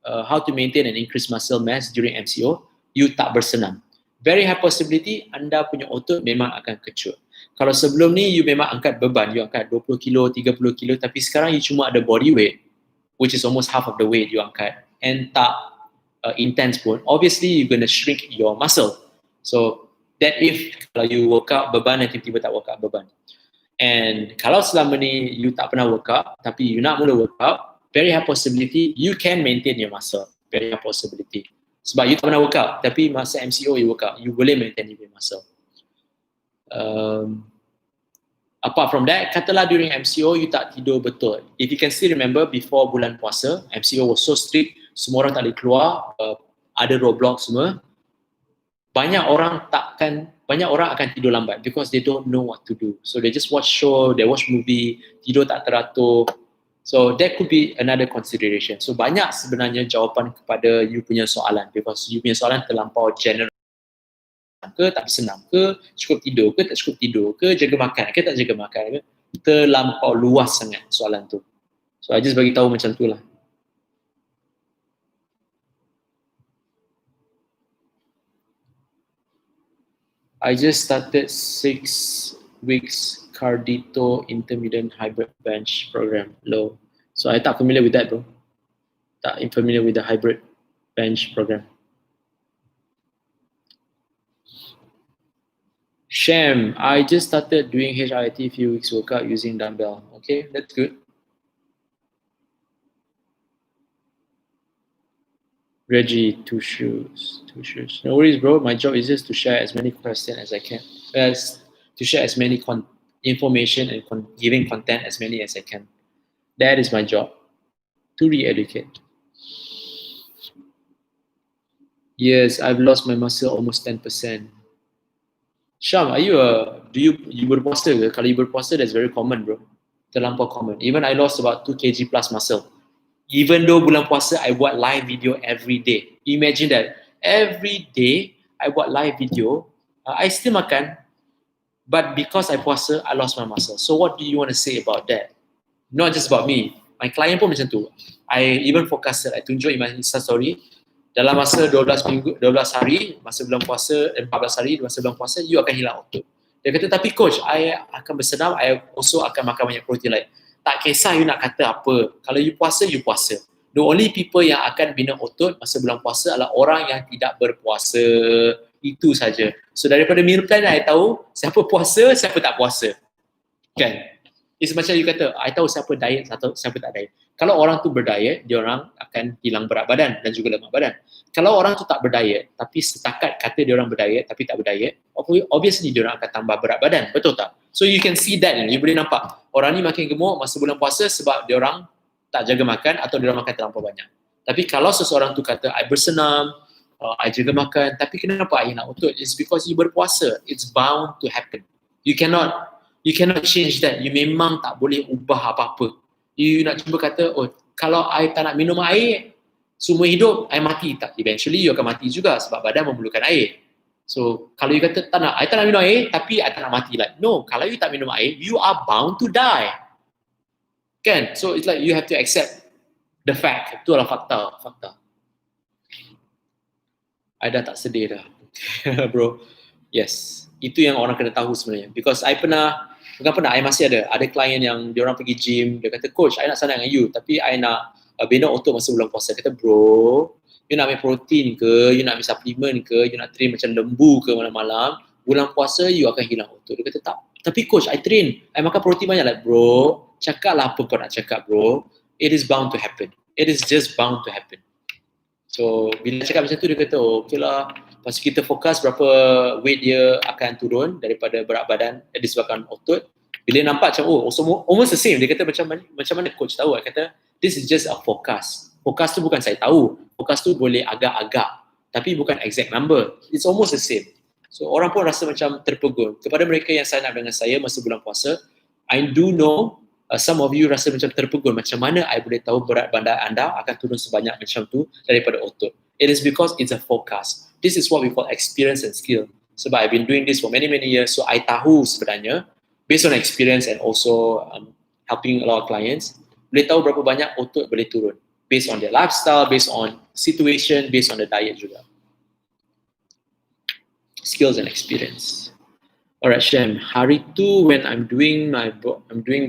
A: how to maintain and increase muscle mass during MCO, you tak bersenam. Very high possibility anda punya otot memang akan kecut. Kalau sebelum ni you memang angkat beban, you angkat 20 kilo, 30 kilo, tapi sekarang you cuma ada body weight, which is almost half of the weight you angkat, and tak intense pun, obviously you're gonna shrink your muscle. So that if kalau you work out beban dan tiba-tiba tak work out beban. And kalau selama ni you tak pernah work out, tapi you nak mula work out, very high possibility you can maintain your muscle. Very high possibility. Sebab you tak pernah work out, tapi masa MCO you work out, you boleh maintain your muscle. Apart from that, katalah during MCO you tak tidur betul. If you can still remember before bulan puasa, MCO was so strict, semua orang tak boleh keluar, ada roadblock semua. Banyak orang akan tidur lambat because they don't know what to do. So they just watch show, they watch movie, tidur tak teratur. So that could be another consideration. So banyak sebenarnya jawapan kepada you punya soalan, because you punya soalan terlampau general. Ke tak bersenam ke, cukup tidur ke tak cukup tidur ke, jaga makan ke tak jaga makan ke. terlampau luas sangat soalan tu. So I just bagi tahu macam tu lah. I just started 6 weeks Cardito intermittent hybrid bench program low. So I tak familiar with that, bro. Tak familiar with the hybrid bench program. Sham, I just started doing HIIT few weeks workout using dumbbell. Okay, that's good. Reggie, two shoes. No worries, bro. My job is just to share as many questions as I can, to share as many information and giving content as many as I can. That is my job, to re-educate. Yes, I've lost my muscle almost 10%. Syam, are you do you berpuasa ke? Kalau you berpuasa, that's very common, bro. Terlampau common. Even I lost about 2 kg plus muscle. Even though bulan puasa, I buat live video every day. Imagine that. Every day, I buat live video. I still makan, but because I puasa, I lost my muscle. So what do you want to say about that? Not just about me. My client pun macam tu. I even forecasted, I tunjuk in my Insta story, dalam masa 12 hari, masa bulan puasa, 14 hari, masa bulan puasa, you akan hilang otot. Dia kata, tapi coach, I akan bersenam, I also akan makan banyak protein lain. Tak kisah you nak kata apa. Kalau you puasa, you puasa. The only people yang akan bina otot masa bulan puasa adalah orang yang tidak berpuasa. Itu saja. So daripada meal plan, I tahu siapa puasa, siapa tak puasa. Kan? It's macam you kata, I tahu siapa diet, siapa tak diet. Kalau orang tu berdiet, dia orang akan hilang berat badan dan juga lemak badan. Kalau orang tu tak berdiet, tapi setakat kata dia orang berdiet tapi tak berdiet, obviously dia orang akan tambah berat badan. Betul tak? So you can see that, you boleh nampak. Orang ni makin gemuk masa bulan puasa sebab dia orang tak jaga makan atau dia orang makan terlampau banyak. Tapi kalau seseorang tu kata, I bersenam, I jaga makan, tapi kenapa I nak otot? It's because you berpuasa. It's bound to happen. You cannot change that. You memang tak boleh ubah apa-apa. You nak cuba kata, oh, kalau I tak nak minum air, semua hidup, I mati. Tak, eventually you akan mati juga sebab badan memerlukan air. So, kalau you kata, I tak nak minum air, tapi I tak nak mati. Like, no, kalau you tak minum air, you are bound to die. Kan? So, it's like you have to accept the fact. Itu adalah fakta. I dah tak sedih dah. Bro, yes. Itu yang orang kena tahu sebenarnya. Because I I masih ada klien yang dia orang pergi gym, dia kata, coach, I nak sana dengan you, tapi I nak bina otot masa bulan puasa. Kata, bro, you nak ambil protein ke, you nak ambil suplemen ke, you nak train macam lembu ke malam-malam, bulan puasa you akan hilang otot. Dia kata, tak, tapi coach, I train, I makan protein banyak. Like, bro, cakaplah apa kau nak cakap, bro. It is bound to happen. It is just bound to happen. So, bila cakap macam tu, dia kata, oh, okay lah, lepas kita fokus berapa weight dia akan turun daripada berat badan disebabkan otot. Bila nampak macam, oh, almost the same. Dia kata, macam mana coach tahu? Dia kata, this is just a forecast. Forecast tu bukan saya tahu. Forecast tu boleh agak-agak. Tapi bukan exact number. It's almost the same. So, orang pun rasa macam terpegun. Kepada mereka yang sign up dengan saya masa bulan puasa, I do know some of you rasa macam terpegun. Macam mana I boleh tahu berat badan anda akan turun sebanyak macam tu daripada otot? It is because it's a forecast. This is what we call experience and skill. Sebab I've been doing this for many years, so I tahu sebenarnya, based on experience and also helping a lot of clients, boleh tahu berapa banyak otot boleh turun. Based on their lifestyle, based on situation, based on the diet juga. Skills and experience. Alright, Shem. Hari tu when I'm doing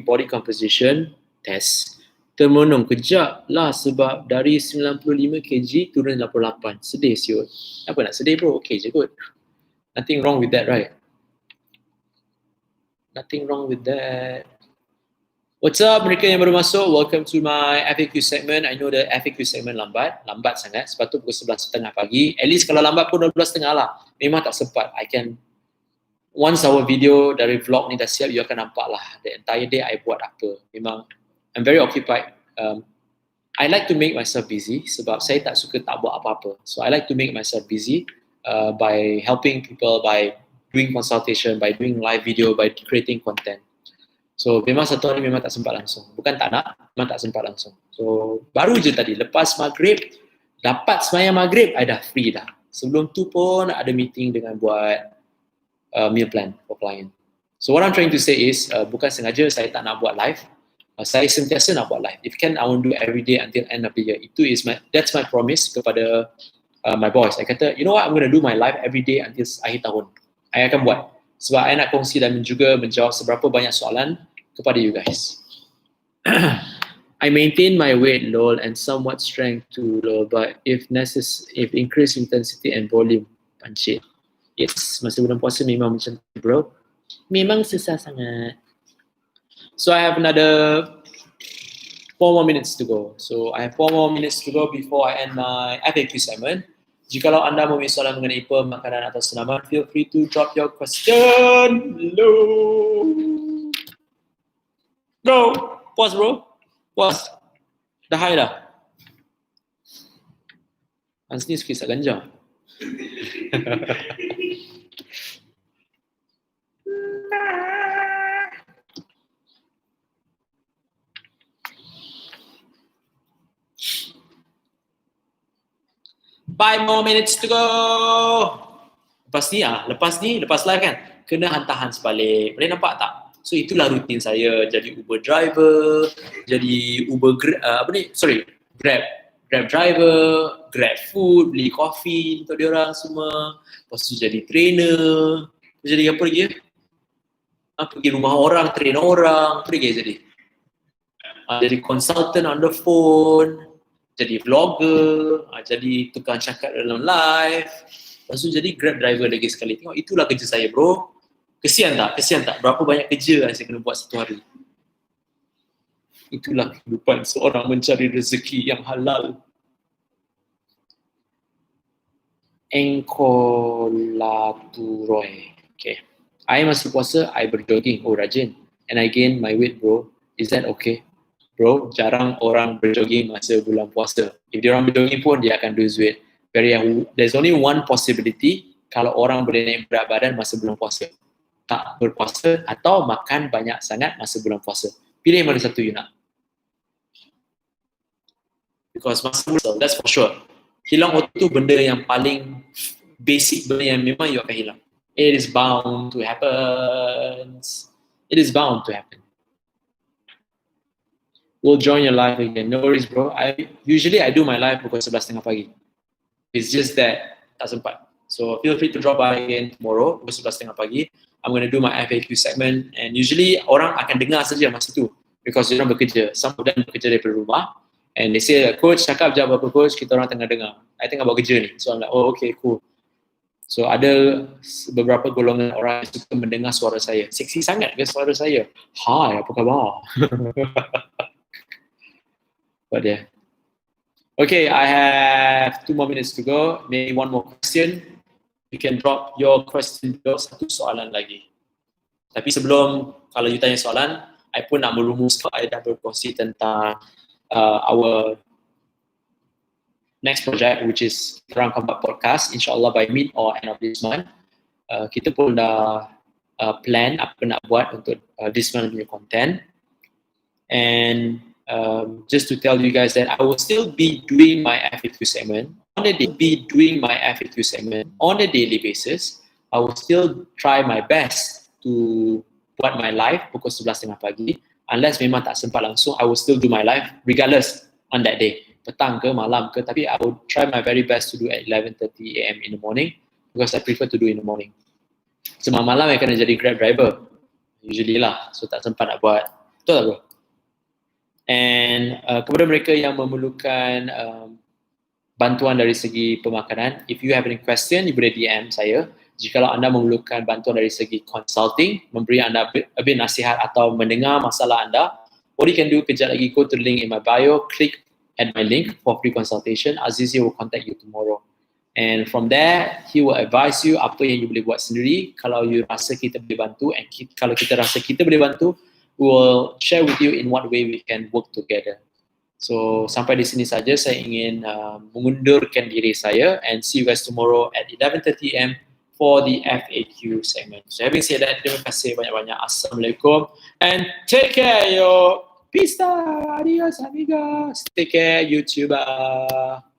A: body composition test, termenung kejap lah sebab dari 95 kg turun 88. Sedih siut. Apa nak sedih bro? Okay je kot. Nothing wrong with that, right? Nothing wrong with that. What's up mereka yang baru masuk? Welcome to my FAQ segment. I know the FAQ segment lambat sangat. Sebab tu pukul 11.30 pagi. At least kalau lambat pun 12.30 lah. Memang tak sempat. Once our video dari vlog ni dah siap, you akan nampak lah the entire day I buat apa. Memang I'm very occupied. I like to make myself busy sebab saya tak suka tak buat apa-apa. So I like to make myself busy by helping people, by doing consultation, by doing live video, by creating content. So memang satu hari memang tak sempat langsung. Bukan tak nak, memang tak sempat langsung. So baru je tadi, lepas maghrib, dapat sembahyang maghrib, I dah free dah. Sebelum tu pun ada meeting dengan buat meal plan for client. So what I'm trying to say is, bukan sengaja saya tak nak buat live. Saya sentiasa nak buat live. If can, I want to do every day until end of the year. That's my promise kepada my boss. Saya kata, you know what, I'm going to do my live every day until akhir tahun. Saya akan buat. Sebab saya nak kongsi dan juga menjawab seberapa banyak soalan kepada you guys. I maintain my weight, lol, and somewhat strength too, lol, but if increase intensity and volume, pancit. Yes, masa bulan puasa memang macam tu, bro. Memang susah sangat. So I have another 4 more minutes to go. So I have 4 more minutes to go before I end my FAQ segment. Jikalau anda mempunyai soalan mengenai makanan atau senaman, feel free to drop your question below. Go! Pause, bro. Pause. Dah high dah. Hans ni sikit ganja. Five more minutes to go. Lepas live kan, kena hantar Hans balik. Boleh nampak tak? So itulah rutin saya, jadi Uber driver, jadi Grab driver, Grab food, beli coffee untuk diorang semua. Lepas tu jadi trainer. Jadi apa lagi? Pergi rumah orang, train orang. Apa lagi jadi? Jadi consultant on the phone. Jadi vlogger, jadi tukang cakap dalam live. Lepas tu jadi Grab driver lagi sekali. Tengok, itulah kerja saya, bro. Kesian tak? Berapa banyak kerja yang saya kena buat satu hari. Itulah kehidupan seorang mencari rezeki yang halal. Engkolaturoy. Okay. I masih puasa, I berjogging. Oh, rajin. And I gain my weight, bro. Is that okay? Bro, jarang orang berjogging masa bulan puasa. If dia orang berjogging pun, dia akan lose weight. There's only one possibility kalau orang boleh naik berat badan masa bulan puasa. Tak berpuasa atau makan banyak sangat masa bulan puasa. Pilih mana satu you nak. Because masa bulan, that's for sure. Hilang otot tu benda yang paling basic, benda yang memang you akan hilang. It is bound to happen. We'll join your live again. No worries, bro. Usually I do my live pukul 11.30 pagi. It's just that tak sempat. So feel free to drop by again tomorrow pukul 11.30 pagi. I'm going to do my FAQ segment, and usually orang akan dengar saja masa tu because dia orang bekerja. Some of them bekerja daripada rumah, and they say, coach cakap je apa coach, kita orang tengah dengar. I tengah buat kerja ni. So I'm like, oh okay, cool. So ada beberapa golongan orang yang suka mendengar suara saya. Seksi sangat ke suara saya? Hai, apa khabar? But yeah. Okay, I have 2 more minutes to go. Maybe one more question. You can drop your question below. Satu soalan lagi. Tapi sebelum, kalau you tanya soalan, I pun nak merumuskan, I dah berkongsi tentang our next project, which is Perang Combat Podcast. InsyaAllah by mid or end of this month. Kita pun dah plan apa nak buat untuk this month punya content. And just to tell you guys that I will still be doing my FAQ segment on a daily basis. I will still try my best to buat my live pukul 11.30 pagi. Unless memang tak sempat langsung, I will still do my live regardless on that day. Petang ke, malam ke, tapi I will try my very best to do at 11:30 AM in the morning because I prefer to do in the morning. Sebab malam I kena jadi Grab driver. Usually lah, so tak sempat nak buat. Betul tak bro? And kepada mereka yang memerlukan bantuan dari segi pemakanan, if you have any question, you boleh DM saya. Jikalau anda memerlukan bantuan dari segi consulting, memberi anda a bit nasihat atau mendengar masalah anda, what you can do, kejap lagi go to the link in my bio, click at my link for free consultation. Azizi will contact you tomorrow. And from there, he will advise you apa yang you boleh buat sendiri. Kalau you rasa kita boleh bantu, and kalau kita rasa kita boleh bantu, we will share with you in what way we can work together. So sampai di sini saja saya ingin mengundurkan diri saya, and see you guys tomorrow at 11:30 AM for the FAQ segment. So having said that, terima kasih banyak-banyak. Assalamualaikum and take care yo. Peace out. Adios amigos. Take care YouTuber.